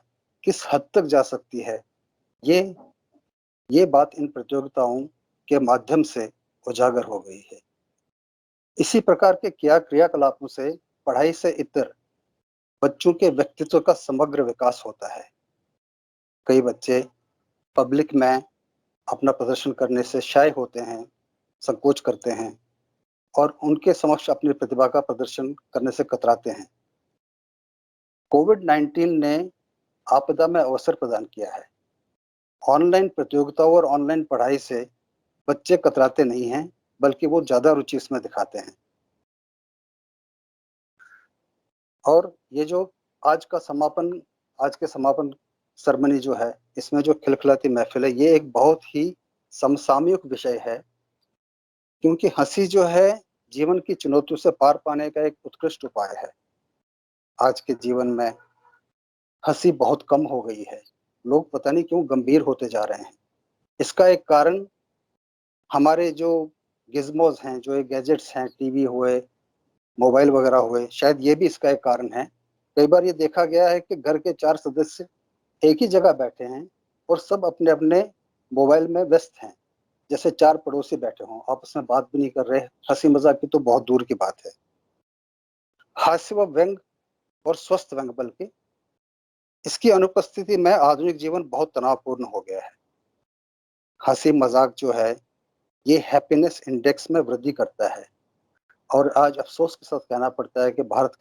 किस हद तक जा सकती है, ये बात इन प्रतियोगिताओं के माध्यम से उजागर हो गई है। इसी प्रकार के क्रियाकलापों से पढ़ाई से इतर बच्चों के व्यक्तित्व का समग्र विकास होता है। कई बच्चे पब्लिक में अपना प्रदर्शन करने से शाय होते हैं, संकोच करते हैं और उनके समक्ष अपनी प्रतिभा का प्रदर्शन करने से कतराते हैं। कोविड-19 ने आपदा में अवसर प्रदान किया है। ऑनलाइन प्रतियोगिताओं और ऑनलाइन पढ़ाई से बच्चे कतराते नहीं हैं, बल्कि वो ज्यादा रुचि इसमें दिखाते हैं। और ये जो आज के समापन सेरेमनी जो है, इसमें जो खिलखिलाती महफिल है, ये एक बहुत ही समसामयिक विषय है, क्योंकि हंसी जो है जीवन की चुनौतियों से पार पाने का एक उत्कृष्ट उपाय है। आज के जीवन में हंसी बहुत कम हो गई है। लोग पता नहीं क्यों गंभीर होते जा रहे हैं। इसका एक कारण हमारे जो गिज़मोज हैं, जो ये गैजेट्स हैं, टीवी हुए, मोबाइल वगैरह हुए, शायद ये भी इसका एक कारण है। कई बार ये देखा गया है कि घर के 4 सदस्य एक ही जगह बैठे हैं और सब अपने अपने मोबाइल में व्यस्त हैं, जैसे 4 पड़ोसी बैठे हों, आपस में बात भी नहीं कर रहे। हंसी मजाक की तो बहुत दूर की बात है। हास्य व व्यंग और स्वस्थ व्यंग, बल्कि इसकी अनुपस्थिति में आधुनिक जीवन बहुत तनावपूर्ण हो गया है। हंसी मजाक जो है ये हैप्पीनेस इंडेक्स में वृद्धि करता है, और आज अफसोस के साथ कहना पड़ता है कि भारत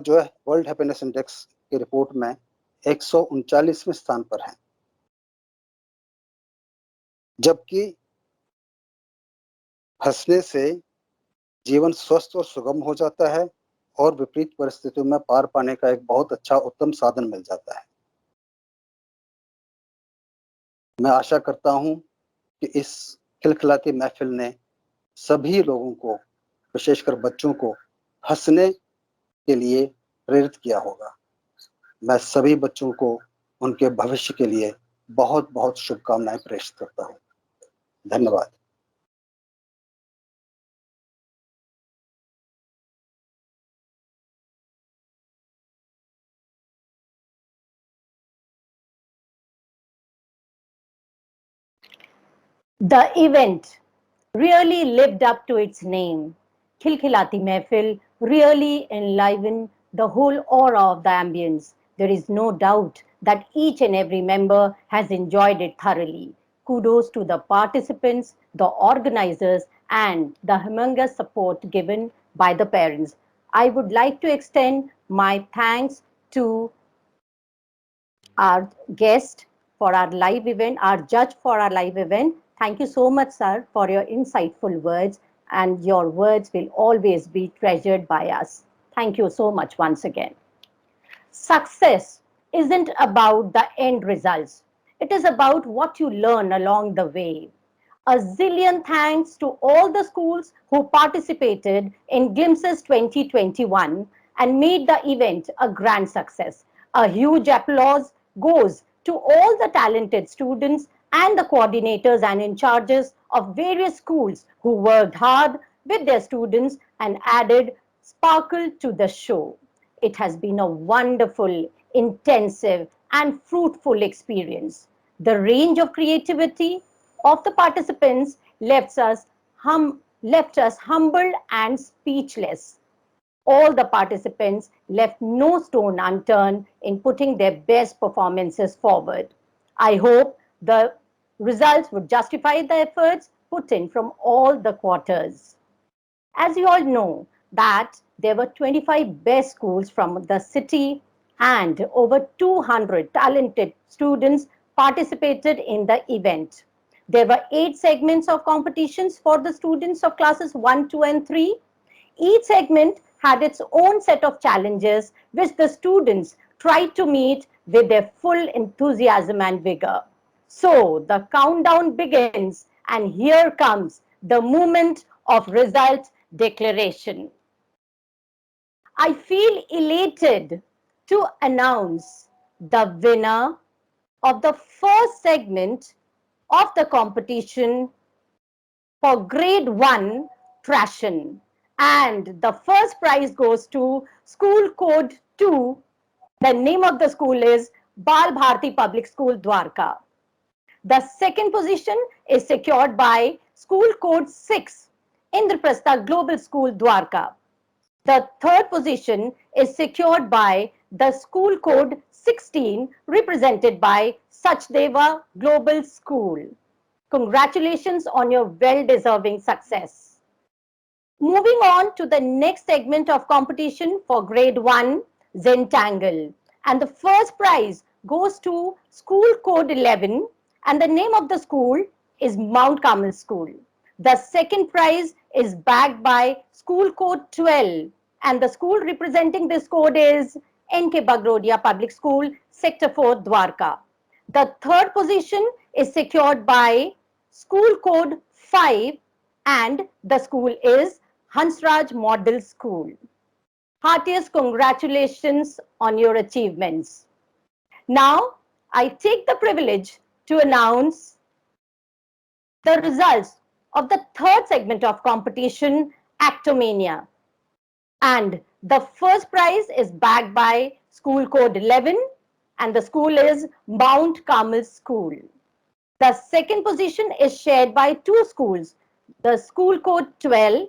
जो है वर्ल्ड हैप्पीनेस इंडेक्स की रिपोर्ट में 139वें स्थान पर है, जबकि हंसने से जीवन स्वस्थ और सुगम हो जाता है और विपरीत परिस्थितियों में पार पाने का एक बहुत अच्छा उत्तम साधन मिल जाता है। मैं आशा करता हूं कि इस खिलखिलाती महफिल ने सभी लोगों को, विशेषकर बच्चों को, हंसने के लिए प्रेरित किया होगा। मैं सभी बच्चों को उनके भविष्य के लिए बहुत बहुत शुभकामनाएं प्रेषित करता हूं। धन्यवाद। The event really lived up to its name. Khilkhilati Mehfil really enlivened the whole aura of the ambience. There is no doubt that each and every member has enjoyed it thoroughly. Kudos to the participants, the organizers, and the humongous support given by the parents. I would like to extend my thanks to our guest for our live event, our judge for our live event. Thank you so much, sir, for your insightful words, and your words will always be treasured by us. Thank you so much once again. Success isn't about the end results. It is about what you learn along the way. A zillion thanks to all the schools who participated in Glimpses 2021 and made the event a grand success. A huge applause goes to all the talented students and the coordinators and in charges of various schools who worked hard with their students and added sparkle to the show. It has been a wonderful, intensive, and fruitful experience. The range of creativity of the participants left us humbled and speechless. All the participants left no stone unturned in putting their best performances forward. I hope the results would justify the efforts put in from all the quarters. As you all know, that there were 25 best schools from the city and over 200 talented students participated in the event. There were 8 segments of competitions for the students of classes 1, 2, and 3. Each segment had its own set of challenges which the students tried to meet with their full enthusiasm and vigor. So the countdown begins, and here comes the moment of result declaration. I feel elated to announce the winner of the first segment of the competition for grade 1 Trashan, and the first prize goes to school code 2. The name of the school is Bal Bharti Public School, Dwarka. The second position is secured by School Code 6, Indraprastha Global School, Dwarka. The third position is secured by the School Code 16, represented by Sachdeva Global School. Congratulations on your well-deserving success. Moving on to the next segment of competition for grade 1, Zentangle. And the first prize goes to School Code 11, and the name of the school is Mount Carmel School. The second prize is backed by School Code 12, and the school representing this code is NK Bagrodia Public School, Sector 4, Dwarka. The third position is secured by School Code 5, and the school is Hansraj Model School. Heartiest congratulations on your achievements. Now, I take the privilege to announce the results of the third segment of competition, Actomania. And the first prize is backed by School Code 11, and the school is Mount Carmel School. The second position is shared by two schools, the School Code 12,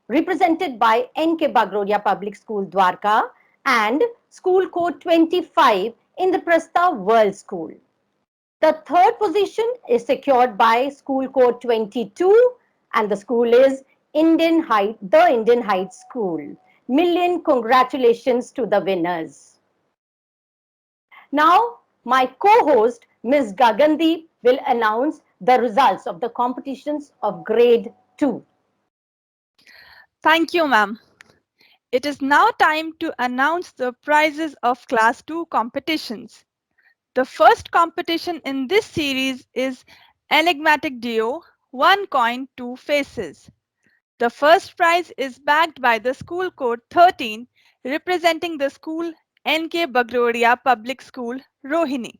represented by NK Bagrodia Public School, Dwarka, and School Code 25, Indraprastha World School. The third position is secured by School Code 22, and the school is the Indian Heights School. Million congratulations to the winners. Now, my co-host, Ms. Gagandeep, will announce the results of the competitions of grade 2. Thank you, ma'am. It is now time to announce the prizes of Class 2 competitions. The first competition in this series is Enigmatic Duo, 1 coin, 2 faces. The first prize is backed by the School Code 13, representing the school NK Bagrodia Public School, Rohini.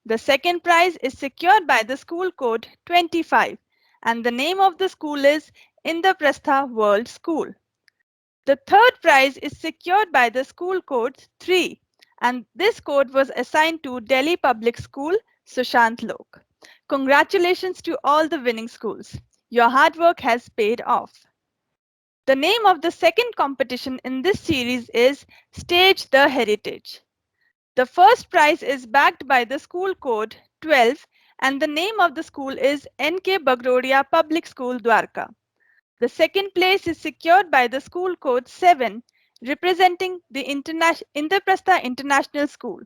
The second prize is secured by the School Code 25, and the name of the school is Indraprastha World School. The third prize is secured by the School Code 3, and this code was assigned to Delhi Public School, Sushant Lok. Congratulations to all the winning schools. Your hard work has paid off. The name of the second competition in this series is Stage the Heritage. The first prize is backed by the School Code 12, and the name of the school is NK Bagrodia Public School, Dwarka. The second place is secured by the School Code 7, representing the Indraprastha International School.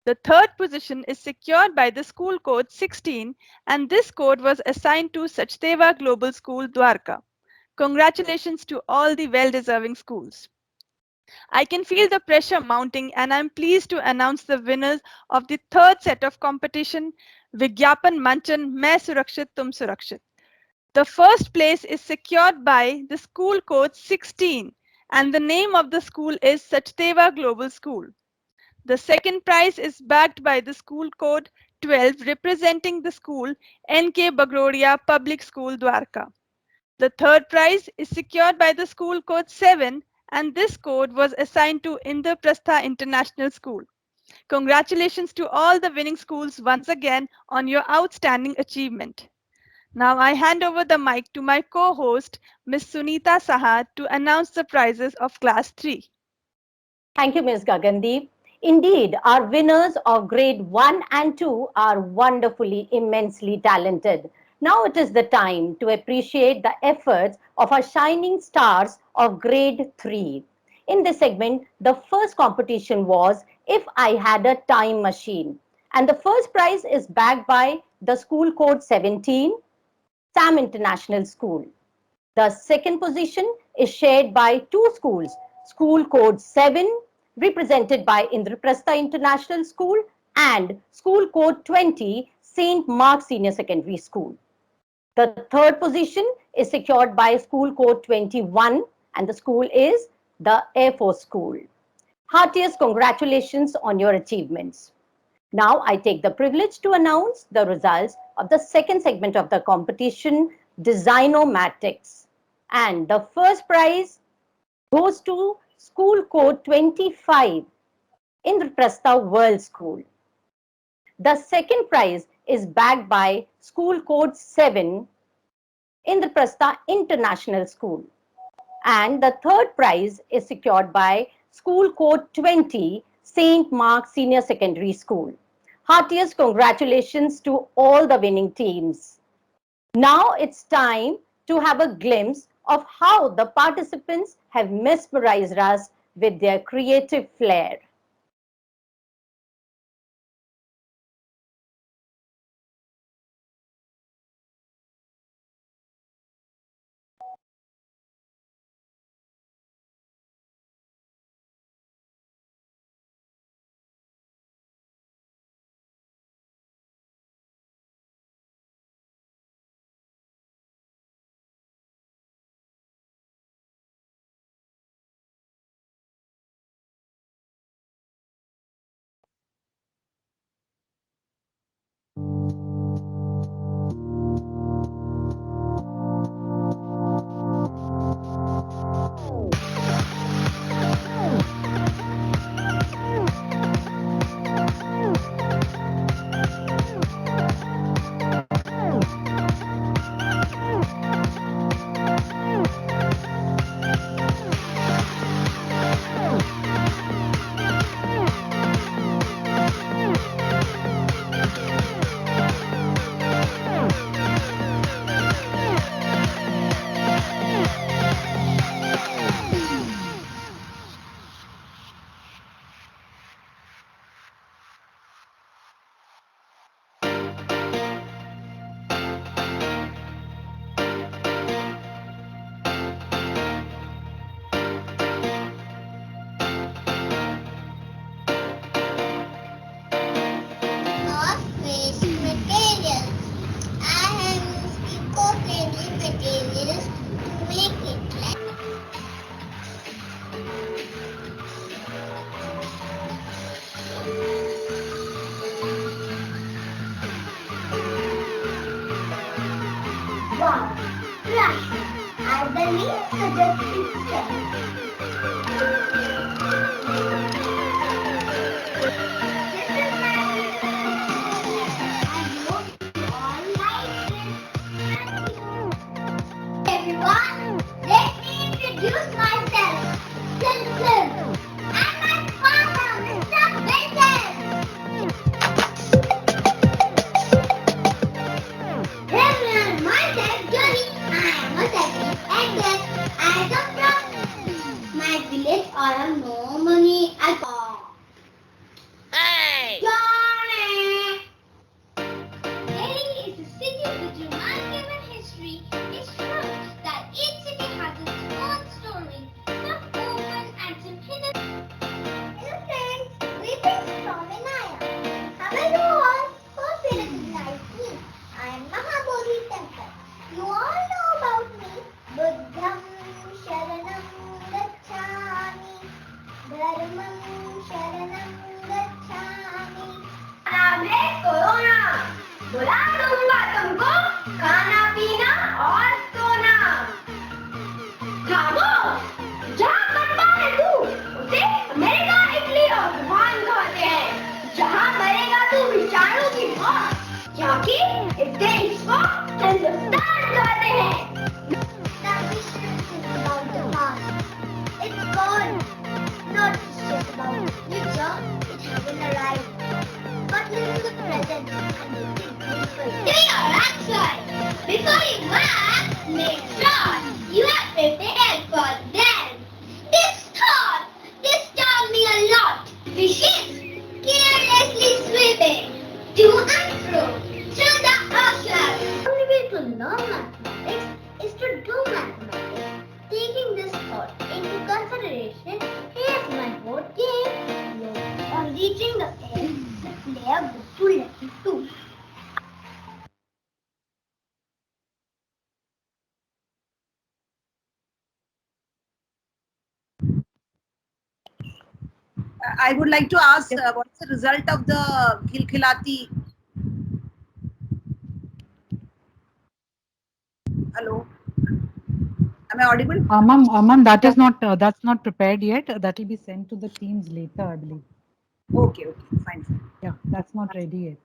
The third position is secured by the School Code 16, and this code was assigned to Sachdeva Global School, Dwarka. Congratulations to all the well-deserving schools. I can feel the pressure mounting, and I'm pleased to announce the winners of the third set of competition, Vigyapan Manchan, Main Surakshit Tum Surakshit. The first place is secured by the School Code 16, and the name of the school is Sachdeva Global School. The second prize is backed by the School Code 12, representing the school NK Bagrodia Public School, Dwarka. The third prize is secured by the School Code 7, and this code was assigned to Indraprastha International School. Congratulations to all the winning schools once again on your outstanding achievement. Now I hand over the mic to my co-host, Ms. Sunita Saha, to announce the prizes of Class 3. Thank you, Ms. Gagandeep. Indeed, our winners of grade 1 and 2 are wonderfully, immensely talented. Now it is the time to appreciate the efforts of our shining stars of grade 3. In this segment, the first competition was If I Had a Time Machine. And the first prize is backed by the School Code 17, Sam International School. The second position is shared by two schools, School Code 7, represented by Indraprastha International School, and School Code 20, St. Mark Senior Secondary School. The third position is secured by School Code 21, and the school is the Air Force School. Heartiest congratulations on your achievements. Now I take the privilege to announce the results of the second segment of the competition, Designomatics. And the first prize goes to School Code 25, Indraprastha World School. The second prize is backed by School Code 7, Indraprastha International School. And the third prize is secured by School Code 20, St. Mark Senior Secondary School. Heartiest congratulations to all the winning teams. Now it's time to have a glimpse of how the participants have mesmerized us with their creative flair. Not waste materials. I have used eco-friendly materials to make it. One, brush. As the name suggests itself. Everyone, let me introduce myself. Simpson, and my father, Mr. Benson. Everyone, myself, Johnny. I am a second actor. I come from my village. I have no money at all. Hey! Johnny! Delhi is a city with remarkable history. It shows that each city has its own story, some open and some hidden. Hello friends, greetings from Vinaya. How are you all? Hope you recognize me. I am Mahabodhi Temple. You all know about me. Buddham Sharanam Gacchami. Dharmam Sharanam Gacchami. नाम है corona. बुला दूंगा तुमको खाना पीना और सोना। खामोश, जहाँ बनता है तू उसे अमेरिका, इटली और वुहान कहते हैं। जहाँ मरेगा तू विषाणु की मौत, क्योंकि इस देश को हिंदुस्तान कहते हैं। It's gone, not just about the future, it hasn't arrived. But live in the present and make it beautiful. Do your answer. Before you act, make sure you have prepared for them. This thought disturbed me a lot. Fishes carelessly swimming to and fro through the ocean. The only way to learn mathematics is to do mathematics. Taking this thought into consideration, here's my board game. On reaching the end, the player goes to level 2. I would like to ask what's the result of the Khilkhilati? Hello, am I audible? Ma'am, that is not that's not prepared yet. That will be sent to the teams later, I believe. Okay, fine. Yeah, that's not ready yet.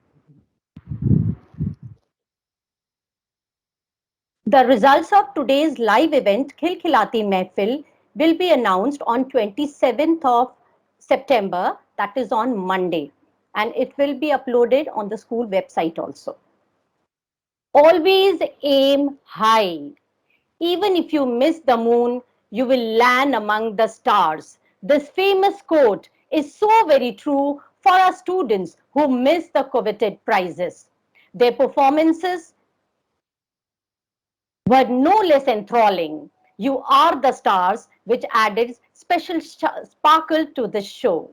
The results of today's live event, Khilkhilati Mehfil, will be announced on 27th of September, that is on Monday, and it will be uploaded on the school website also. Always aim high. Even if you miss the moon, you will land among the stars. This famous quote is so very true for our students who miss the coveted prizes. Their performances were no less enthralling. You are the stars which added special sparkle to the show.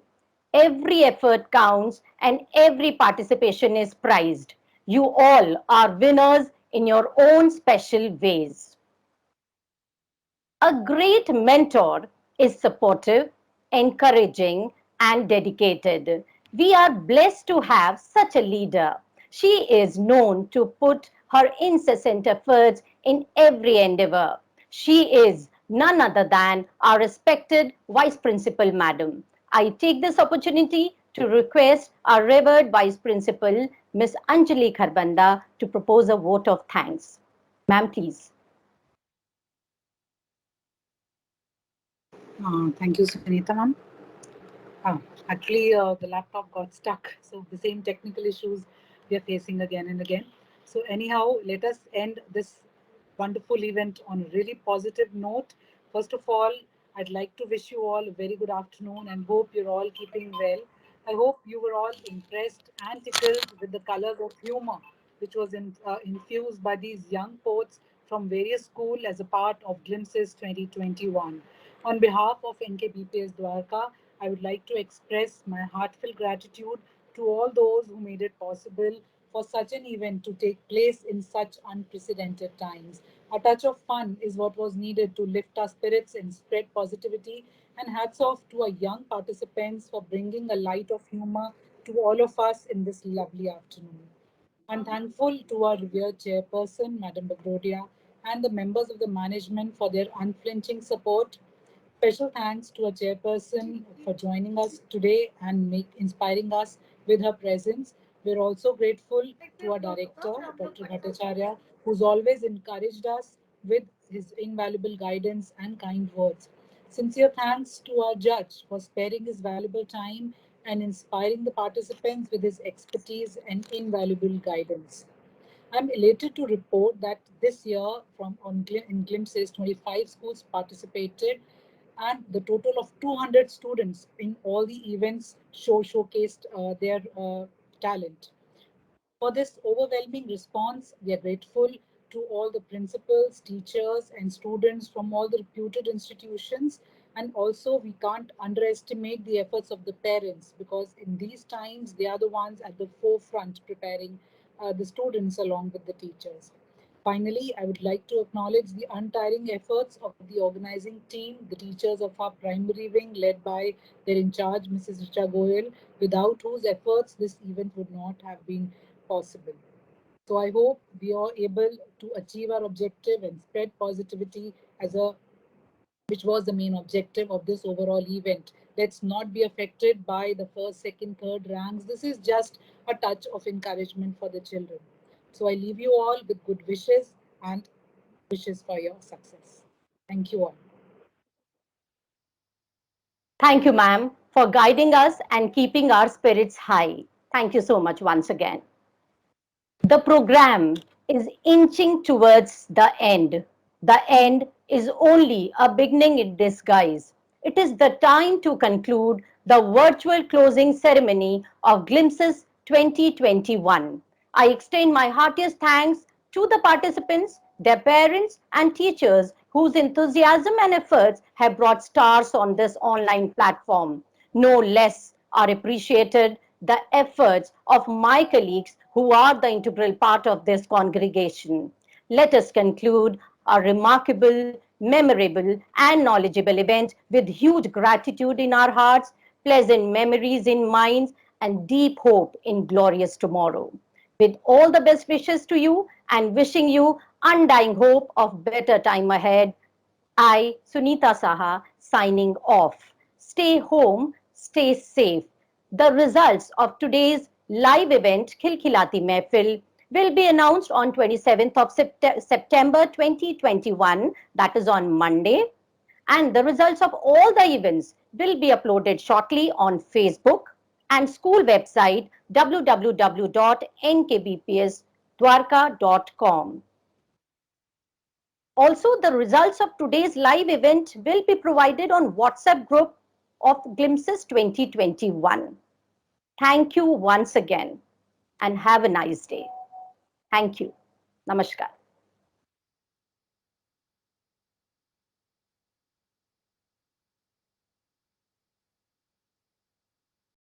Every effort counts and every participation is prized. You all are winners in your own special ways. A great mentor is supportive, encouraging, and dedicated. We are blessed to have such a leader. She is known to put her incessant efforts in every endeavor. She is none other than our respected Vice Principal, Madam. I take this opportunity to request our revered Vice Principal, Miss Anjali Kharbanda, to propose a vote of thanks. Ma'am, please. Thank you, Sunita ma'am. Actually, the laptop got stuck, so the same technical issues we are facing again and again. So anyhow, let us end this wonderful event on a really positive note. First of all, I'd like to wish you all a very good afternoon and hope you're all keeping well. I hope you were all impressed and tickled with the colors of humor which was infused by these young poets from various schools as a part of Glimpses 2021. On behalf of NKBPS Dwarka, I would like to express my heartfelt gratitude to all those who made it possible for such an event to take place in such unprecedented times. A touch of fun is what was needed to lift our spirits and spread positivity. And hats off to our young participants for bringing a light of humor to all of us in this lovely afternoon. I'm thankful to our revered chairperson, Madam Bagrodia, and the members of the management for their unflinching support. Special thanks to our chairperson for joining us today and inspiring us with her presence. We're also grateful to our director, Dr. Bhattacharya, who's always encouraged us with his invaluable guidance and kind words. Sincere thanks to our judge for sparing his valuable time and inspiring the participants with his expertise and invaluable guidance. I'm elated to report that this year, in Glimpses, 25 schools participated, and the total of 200 students in all the events showcased their talent. For this overwhelming response, we are grateful to all the principals, teachers, and students from all the reputed institutions. And also, we can't underestimate the efforts of the parents, because in these times, they are the ones at the forefront preparing the students along with the teachers. Finally, I would like to acknowledge the untiring efforts of the organizing team, the teachers of our primary wing, led by their in charge, Mrs. Richa Goyal, without whose efforts this event would not have been possible. So I hope we are able to achieve our objective and spread positivity which was the main objective of this overall event. Let's not be affected by the first, second, third ranks. This is just a touch of encouragement for the children. So I leave you all with good wishes and wishes for your success. Thank you all. Thank you, ma'am, for guiding us and keeping our spirits high. Thank you so much once again. The program is inching towards the end. The end is only a beginning in disguise. It is the time to conclude the virtual closing ceremony of Glimpses 2021. I extend my heartiest thanks to the participants, their parents, and teachers whose enthusiasm and efforts have brought stars on this online platform. No less are appreciated the efforts of my colleagues who are the integral part of this congregation. Let us conclude a remarkable, memorable, and knowledgeable event with huge gratitude in our hearts, pleasant memories in minds, and deep hope in glorious tomorrow. With all the best wishes to you and wishing you undying hope of better time ahead, I, Sunita Saha, signing off. Stay home, stay safe. The results of today's live event, Khilkhilati Mehfil, will be announced on 27th of September 2021, that is on Monday. And the results of all the events will be uploaded shortly on Facebook and school website www.nkbpsdwarka.com. Also, the results of today's live event will be provided on WhatsApp group of Glimpses 2021. Thank you once again and have a nice day. Thank you. Namaskar.